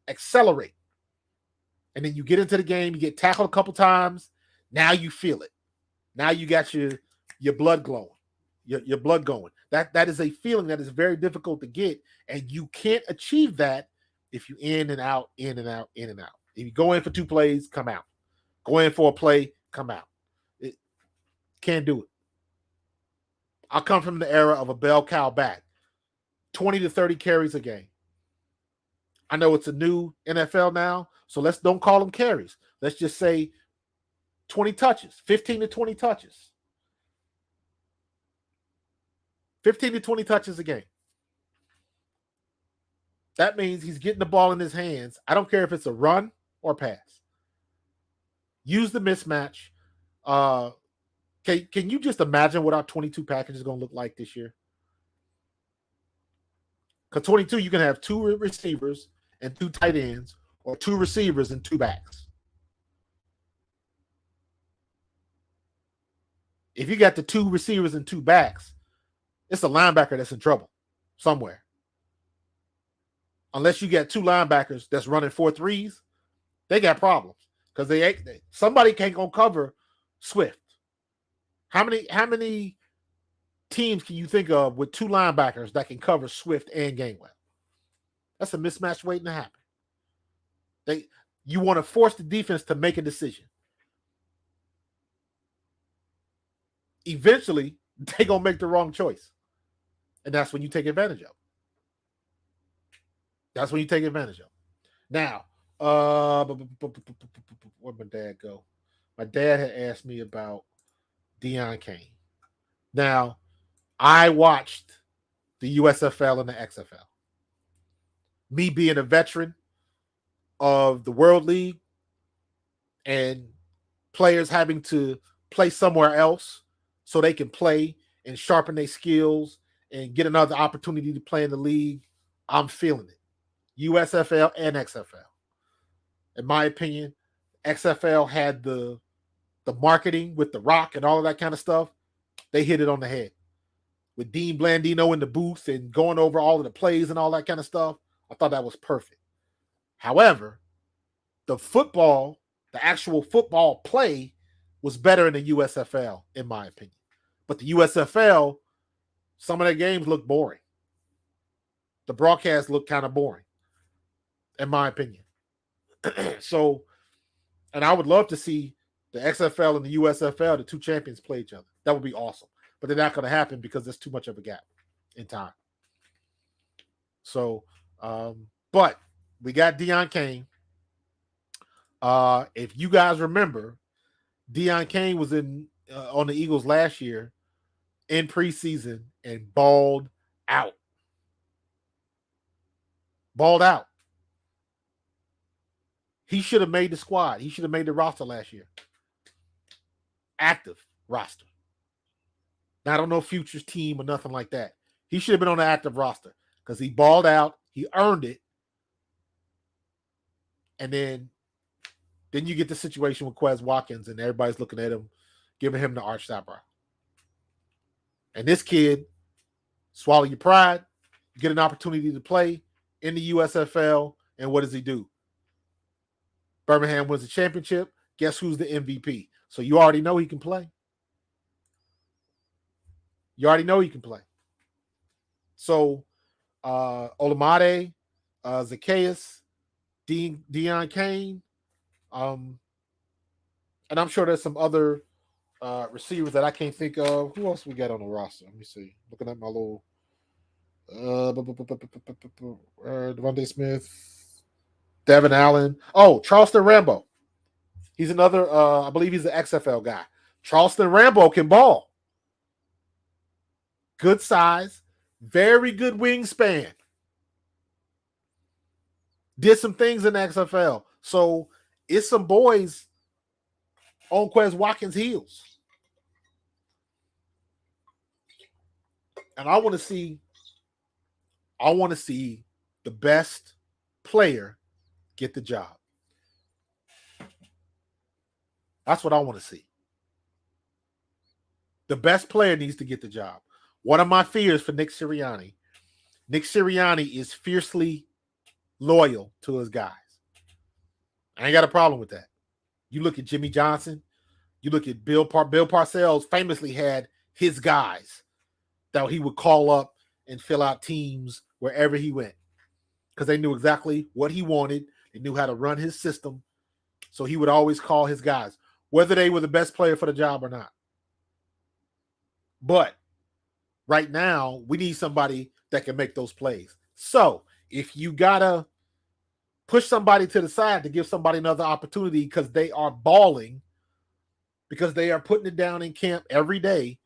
accelerate. And then you get into the game, you get tackled a couple times. Now you feel it. Now you got your blood glowing, your blood going. That is a feeling that is very difficult to get, and you can't achieve that if you in and out, in and out, in and out. If you go in for 2 plays, come out. Go in for a play, come out. It can't do it. I come from the era of a bell cow back, 20 to 30 carries a game. I know it's a new NFL now, so don't call them carries. Let's just say 20 touches, 15 to 20 touches. 15 to 20 touches a game. That means he's getting the ball in his hands. I don't care if it's a run or pass. Use the mismatch. Can you just imagine what our 22 package is going to look like this year? Because 22, you can have 2 receivers and 2 tight ends, or 2 receivers and 2 backs. If you got the 2 receivers and 2 backs, it's a linebacker that's in trouble somewhere. Unless you get 2 linebackers that's running 4-3s, they got problems, because somebody can't go cover Swift. How many teams can you think of with 2 linebackers that can cover Swift and Gainwell? That's a mismatch waiting to happen. You want to force the defense to make a decision. Eventually, they're going to make the wrong choice. And that's when you take advantage of. That's when you take advantage of. Now, where'd my dad go? My dad had asked me about Deion Kane. Now, I watched the USFL and the XFL. me being a veteran of the World League and players having to play somewhere else so they can play and sharpen their skills and get another opportunity to play in the league, I'm feeling it. USFL and XFL. In my opinion, XFL had the marketing with The Rock and all of that kind of stuff. They hit it on the head. With Dean Blandino in the booth and going over all of the plays and all that kind of stuff, I thought that was perfect. However, the actual football play was better in the USFL, in my opinion. But the USFL, some of their games look boring. The broadcast looked kind of boring, in my opinion. So, and I would love to see the XFL and the USFL, the two champions, play each other. That would be awesome. But they're not going to happen because there's too much of a gap in time. So, but we got Deion Kane. If you guys remember, Deion Kane was on the Eagles last year in preseason and balled out. Balled out. He should have made the squad. He should have made the roster last year. Active roster. Not on no futures team or nothing like that. He should have been on the active roster because he balled out. He earned it. And then you get the situation with Quez Watkins and everybody's looking at him, giving him the arched eyebrow. And this kid, swallow your pride, get an opportunity to play in the USFL, and what does he do? Birmingham wins the championship. Guess who's the MVP? So you already know he can play. You already know he can play. So Olamide, Zacchaeus, Deion Kane, and I'm sure there's some other receivers that I can't think of. Who else we got on the roster? Let me see. Looking at my little Devontae Smith, Devin Allen. Oh, Charleston Rambo. He's another, I believe he's an XFL guy. Charleston Rambo can ball. Good size, very good wingspan. Did some things in the XFL. So it's some boys on Quez Watkins' heels. And I want to see the best player get the job. That's what I want to see. The best player needs to get the job. One of my fears for Nick Sirianni is fiercely loyal to his guys. I ain't got a problem with that. You look at Jimmy Johnson, you look at Bill Parcells famously had his guys that he would call up and fill out teams wherever he went because they knew exactly what he wanted. They knew how to run his system. So he would always call his guys, whether they were the best player for the job or not. But right now, we need somebody that can make those plays. So if you got to push somebody to the side to give somebody another opportunity because they are balling, because they are putting it down in camp every day,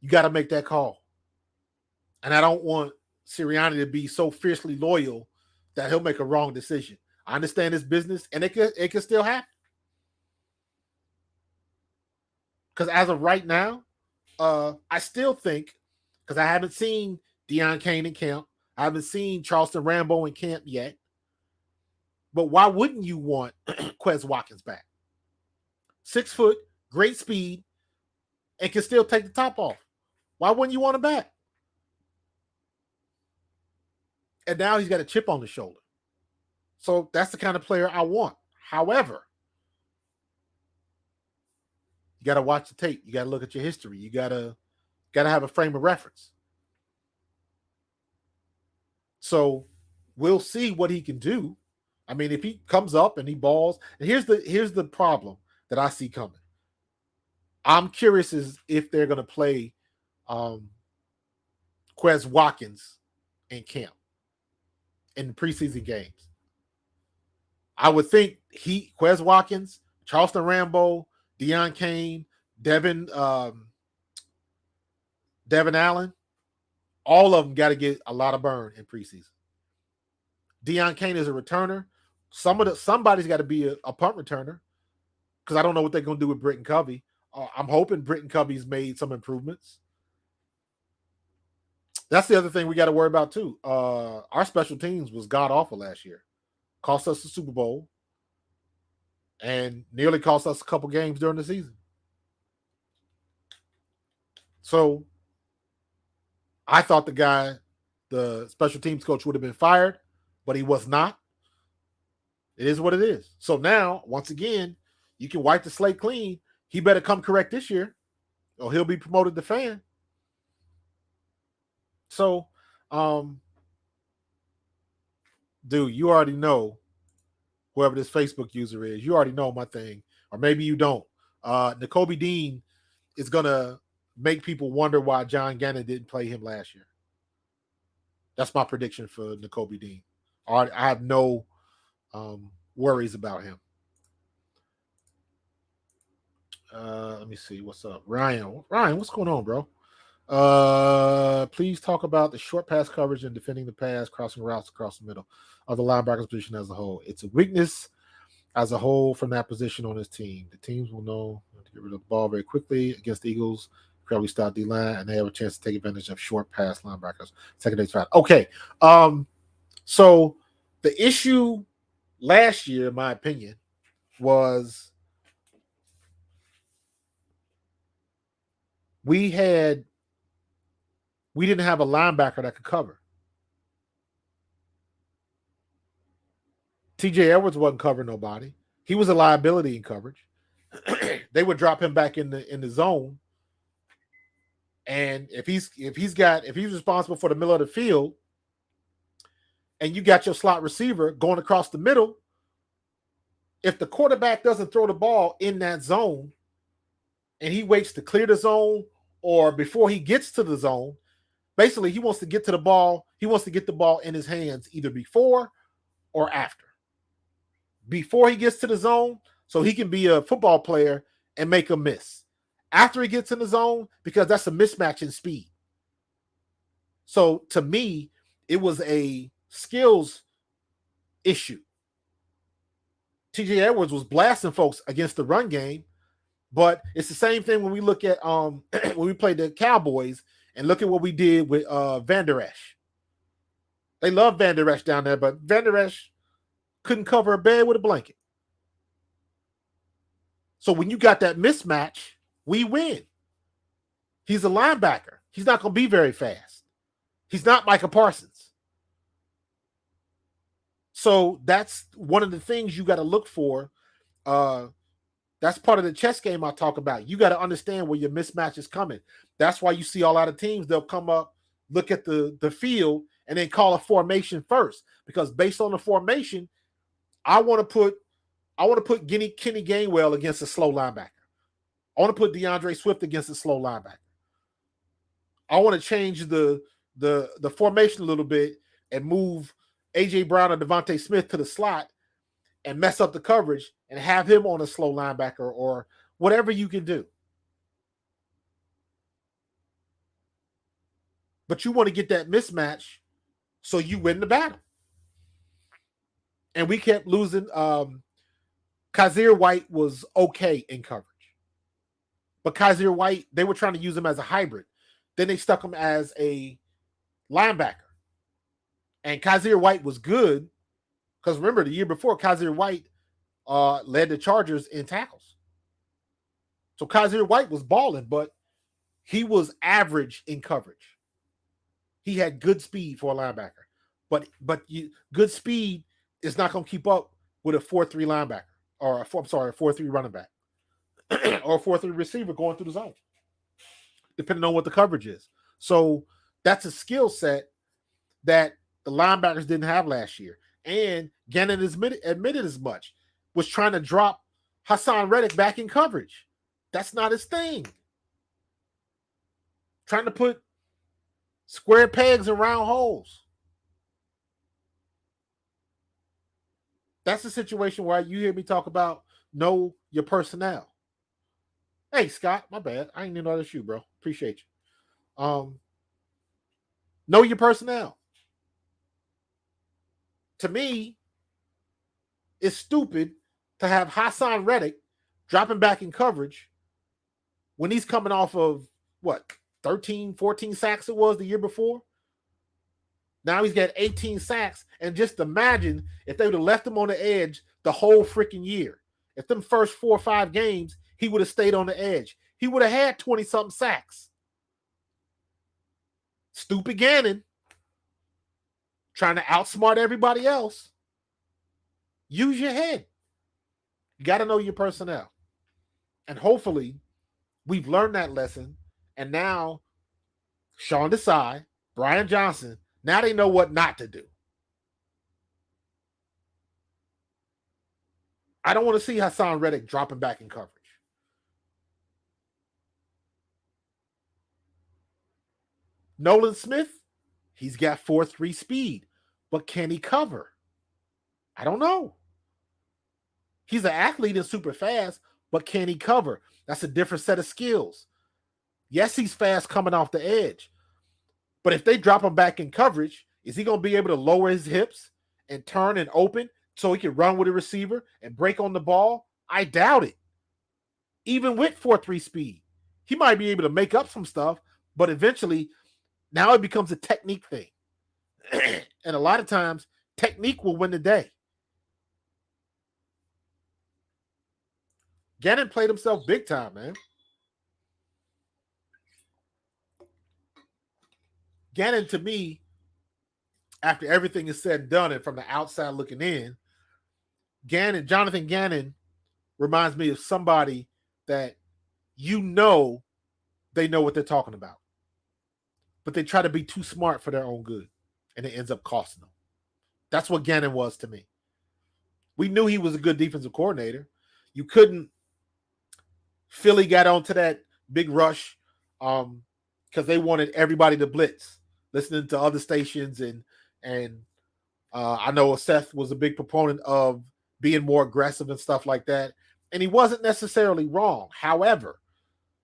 you got to make that call. And I don't want Sirianni to be so fiercely loyal that he'll make a wrong decision. I understand his business, and it could still happen. Because as of right now, I still think, because I haven't seen Deion Kane in camp, I haven't seen Charleston Rambo in camp yet. But why wouldn't you want Quez Watkins back? 6 foot, great speed, and can still take the top off. Why wouldn't you want him back? And now he's got a chip on his shoulder. So that's the kind of player I want. However, you got to watch the tape. You got to look at your history. You got to have a frame of reference. So we'll see what he can do. I mean, if he comes up and he balls, and here's the problem that I see coming. I'm curious as if they're going to play Quez Watkins in camp in the preseason games. I would think Quez Watkins, Charleston Rambo, Deion Kane, Devin Allen, all of them got to get a lot of burn in preseason. Deion Kane is a returner. Somebody's got to be a punt returner because I don't know what they're going to do with Britton Covey. I'm hoping Britton Covey's made some improvements. That's the other thing we got to worry about too. Our special teams was god awful last year. Cost us the Super Bowl and nearly cost us a couple games during the season. So I thought the special teams coach would have been fired, but he was not. It is what it is. So now, once again, you can wipe the slate clean. He better come correct this year, or he'll be promoted to fan. So, dude, you already know whoever this Facebook user is. You already know my thing, or maybe you don't. Nakobe Dean is gonna make people wonder why John Gannon didn't play him last year. That's my prediction for Nakobe Dean. I have no worries about him. Let me see. What's up? Ryan, what's going on, bro? Please talk about the short pass coverage and defending the pass, crossing routes across the middle of the linebackers position as a whole. It's a weakness as a whole from that position on his team. The teams will know to get rid of the ball very quickly against the Eagles. Probably stop D-line, and they have a chance to take advantage of short pass linebackers. Secondary side. Okay. So the issue last year, in my opinion, was we didn't have a linebacker that could cover. TJ Edwards wasn't covering nobody. He was a liability in coverage. They would drop him back in the zone. And if he's responsible for the middle of the field, and you got your slot receiver going across the middle, if the quarterback doesn't throw the ball in that zone and he waits to clear the zone or before he gets to the zone, basically he wants to get to the ball. He wants to get the ball in his hands either before or after. Before he gets to the zone, so he can be a football player and make a miss. After he gets in the zone, because that's a mismatch in speed. So to me, it was a skills issue. TJ Edwards was blasting folks against the run game, but it's the same thing when we look at when we played the Cowboys and look at what we did with Van Der Esch. They love Van Der Esch down there, but Van Der Esch couldn't cover a bed with a blanket. So when you got that mismatch, we win. He's a linebacker. He's not going to be very fast. He's not Micah Parsons. So that's one of the things you got to look for. That's part of the chess game I talk about. You got to understand where your mismatch is coming. That's why you see a lot of teams, they'll come up, look at the field, and then call a formation first. Because based on the formation, I want to put Kenny Gainwell against a slow linebacker. I want to put DeAndre Swift against a slow linebacker. I want to change the formation a little bit and move A.J. Brown or Devontae Smith to the slot and mess up the coverage and have him on a slow linebacker or whatever you can do. But you want to get that mismatch so you win the battle. And we kept losing. Kaiser White was okay in coverage. But Kaiser White, they were trying to use him as a hybrid. Then they stuck him as a linebacker. And Kaiser White was good because remember, the year before, Kaiser White led the Chargers in tackles. So Kaiser White was balling, but he was average in coverage. He had good speed for a linebacker. But good speed is not going to keep up with a 4-3 linebacker or a 4-3 running back or a 4-3 receiver going through the zone, depending on what the coverage is. So that's a skill set that the linebackers didn't have last year. And Gannon admitted as much, was trying to drop Hassan Reddick back in coverage. That's not his thing. Trying to put square pegs in round holes. That's the situation where you hear me talk about know your personnel. Hey, Scott, my bad. I ain't in all this you, bro. Appreciate you. Know your personnel. to me, it's stupid to have Hassan Reddick dropping back in coverage when he's coming off of, 13, 14 sacks it was the year before? Now he's got 18 sacks, and just imagine if they would have left him on the edge the whole freaking year. If them first 4 or 5 games, he would have stayed on the edge. He would have had 20-something sacks. Stupid Gannon trying to outsmart everybody else. Use your head. You got to know your personnel. And hopefully we've learned that lesson, and now Sean Desai, Brian Johnson, now they know what not to do. I don't want to see Hassan Reddick dropping back in coverage. Nolan Smith, he's got 4.3 speed, but can he cover? I don't know. He's an athlete and super fast, but can he cover? That's a different set of skills. Yes, he's fast coming off the edge, but if they drop him back in coverage, is he going to be able to lower his hips and turn and open so he can run with a receiver and break on the ball? I doubt it. Even with 4.3 speed, he might be able to make up some stuff, but eventually now it becomes a technique thing. And a lot of times, technique will win the day. Gannon played himself big time, man. Gannon, to me, after everything is said and done, and from the outside looking in, Jonathan Gannon reminds me of somebody that they know what they're talking about, but they try to be too smart for their own good, and it ends up costing them. That's what Gannon was to me. We knew he was a good defensive coordinator. You couldn't. Philly got onto that big rush because they wanted everybody to blitz, listening to other stations, and I know Seth was a big proponent of being more aggressive and stuff like that, and he wasn't necessarily wrong. However,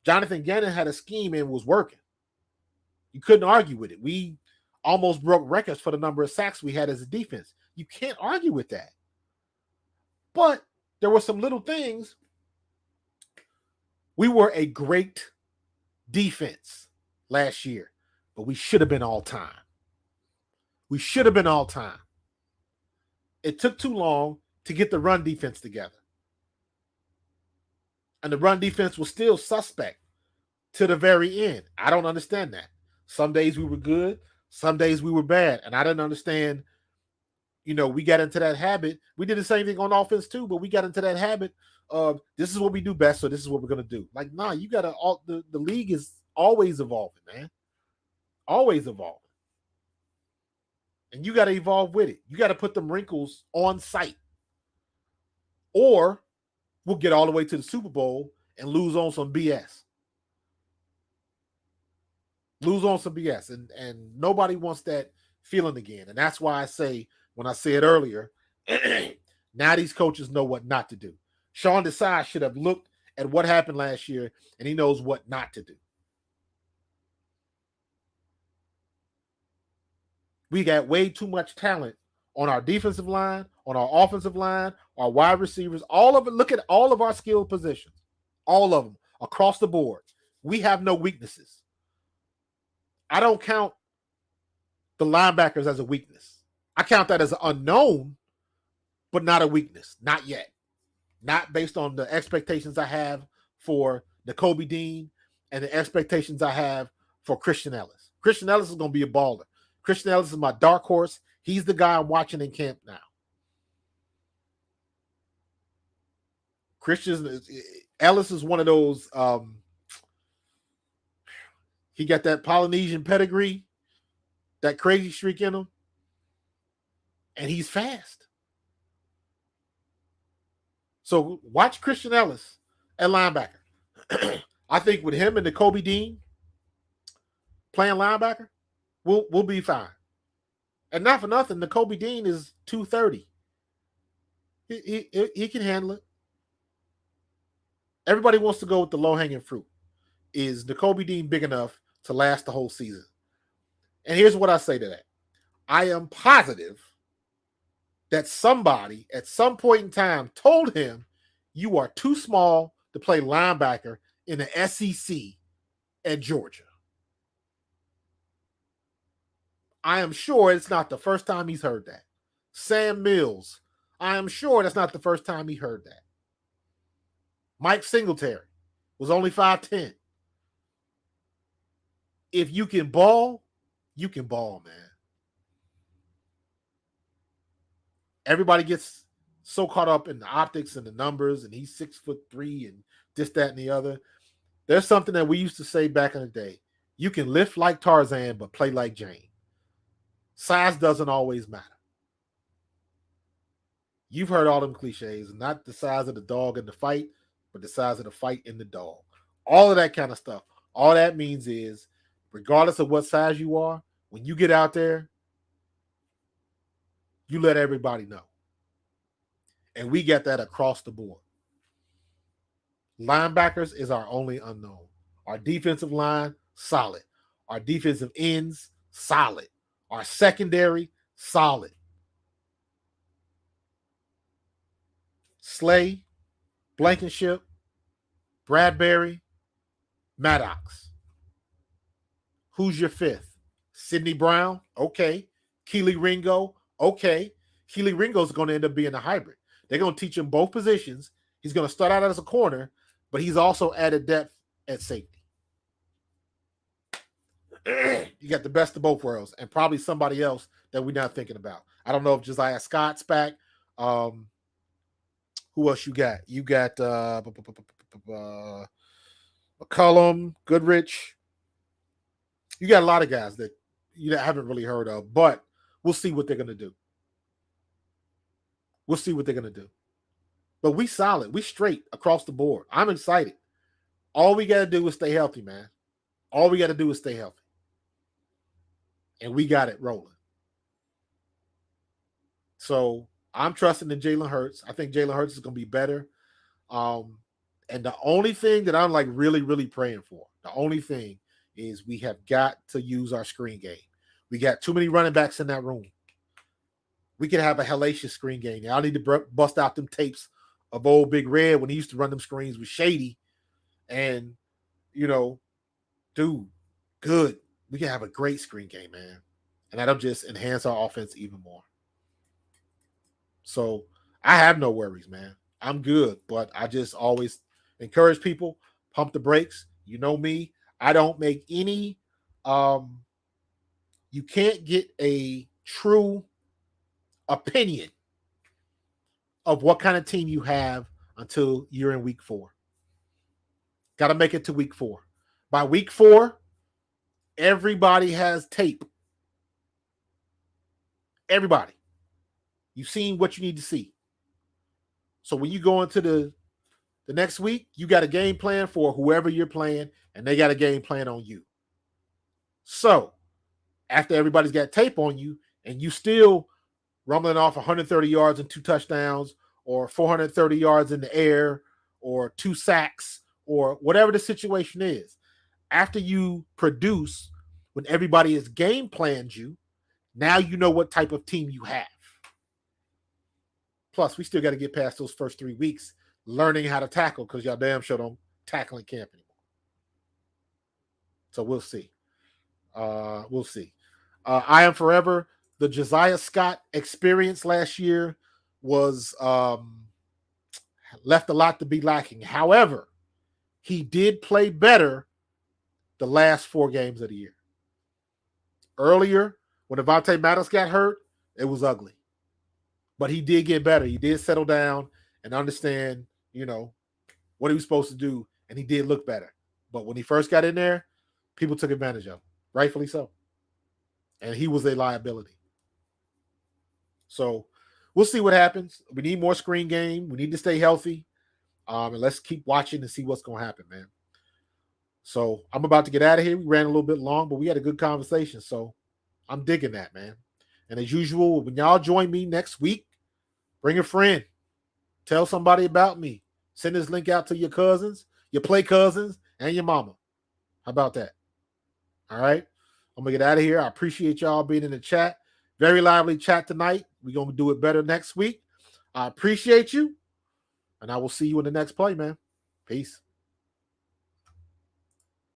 Jonathan Gannon had a scheme and was working. You couldn't argue with it. We almost broke records for the number of sacks we had as a defense. You can't argue with that. But there were some little things. We were a great defense last year, but we should have been all time. We should have been all time. It took too long to get the run defense together. And the run defense was still suspect to the very end. I don't understand that. Some days we were good, some days we were bad. And I didn't understand, we got into that habit. We did the same thing on offense too, but we got into that habit of this is what we do best, so this is what we're going to do. Like, nah, you got to, the league is always evolving, man. Always evolving. And you got to evolve with it. You got to put them wrinkles on site. Or we'll get all the way to the Super Bowl and lose on some BS. Lose on some BS. And nobody wants that feeling again. And that's why I say, when I said earlier, now these coaches know what not to do. Sean Desai should have looked at what happened last year, and he knows what not to do. We got way too much talent on our defensive line, on our offensive line, our wide receivers, all of it. Look at all of our skilled positions, all of them across the board. We have no weaknesses. I don't count the linebackers as a weakness. I count that as an unknown, but not a weakness. Not yet. Not based on the expectations I have for Nakobe Dean and the expectations I have for Christian Elliss. Christian Elliss is going to be a baller. Christian Elliss is my dark horse. He's the guy I'm watching in camp now. Christian Elliss is one of those. He got that Polynesian pedigree, that crazy streak in him, and he's fast. So watch Christian Elliss at linebacker. I think with him and Nakobe Dean playing linebacker, we'll be fine. And not for nothing, Nakobe Dean is 230. He can handle it. Everybody wants to go with the low-hanging fruit. Is Nakobe Dean big enough to last the whole season? And here's what I say to that. I am positive that somebody at some point in time told him you are too small to play linebacker in the SEC at Georgia. I am sure it's not the first time he's heard that. Sam Mills, I am sure that's not the first time he heard that. Mike Singletary was only 5'10". If you can ball, man. Everybody gets so caught up in the optics and the numbers, and he's 6'3" and this, that, and the other. There's something that we used to say back in the day. You can lift like Tarzan, but play like Jane. Size doesn't always matter. You've heard all them cliches, not the size of the dog in the fight, but the size of the fight in the dog. All of that kind of stuff. All that means is, regardless of what size you are, when you get out there, you let everybody know. And we get that across the board. Linebackers is our only unknown. Our defensive line, solid. Our defensive ends, solid. Our secondary, solid. Slay, Blankenship, Bradbury, Maddox. Who's your fifth? Sidney Brown? Okay. Keely Ringo? Okay. Keely Ringo's going to end up being a hybrid. They're going to teach him both positions. He's going to start out as a corner, but he's also added depth at safety. You got the best of both worlds, and probably somebody else that we're not thinking about. I don't know if Josiah Scott's back. Who else you got? You got McCullum, Goodrich. You got a lot of guys that you haven't really heard of, but we'll see what they're going to do. We'll see what they're going to do. But we solid. We straight across the board. I'm excited. All we got to do is stay healthy, man. All we got to do is stay healthy. And we got it rolling. So I'm trusting in Jalen Hurts. I think Jalen Hurts is going to be better. And the only thing that I'm like really, really praying for, the only thing is we have got to use our screen game. We got too many running backs in that room. We could have a hellacious screen game. Now I need to bust out them tapes of old Big Red when he used to run them screens with Shady. And, dude, good. We can have a great screen game, man. And that'll just enhance our offense even more. So I have no worries, man. I'm good. But I just always encourage people, pump the brakes. You know me. I don't make any you can't get a true opinion of what kind of team you have until you're in week 4. Got to make it to week 4. By week 4, everybody has tape. Everybody. You've seen what you need to see. So when you go into the next week, you got a game plan for whoever you're playing, and they got a game plan on you. So after everybody's got tape on you, and you still rumbling off 130 yards and 2 touchdowns, or 430 yards in the air, or 2 sacks, or whatever the situation is, after you produce when everybody has game planned you, now you know what type of team you have. Plus, we still got to get past those first 3 weeks learning how to tackle, because y'all damn sure don't tackle in camp anymore. So we'll see. We'll see. I am forever. The Josiah Scott experience last year was left a lot to be lacking. However, he did play better the last 4 games of the year. Earlier, when Devontae Maddox got hurt, it was ugly. But he did get better. He did settle down and understand, what he was supposed to do, and he did look better. But when he first got in there, people took advantage of him, rightfully so. And he was a liability. So we'll see what happens. We need more screen game. We need to stay healthy. And let's keep watching and see what's going to happen, man. So I'm about to get out of here. We ran a little bit long, but we had a good conversation. So I'm digging that, man. And as usual, when y'all join me next week, bring a friend. Tell somebody about me. Send this link out to your cousins, your play cousins, and your mama. How about that? All right? I'm going to get out of here. I appreciate y'all being in the chat. Very lively chat tonight. We're going to do it better next week. I appreciate you, and I will see you in the next play, man. Peace.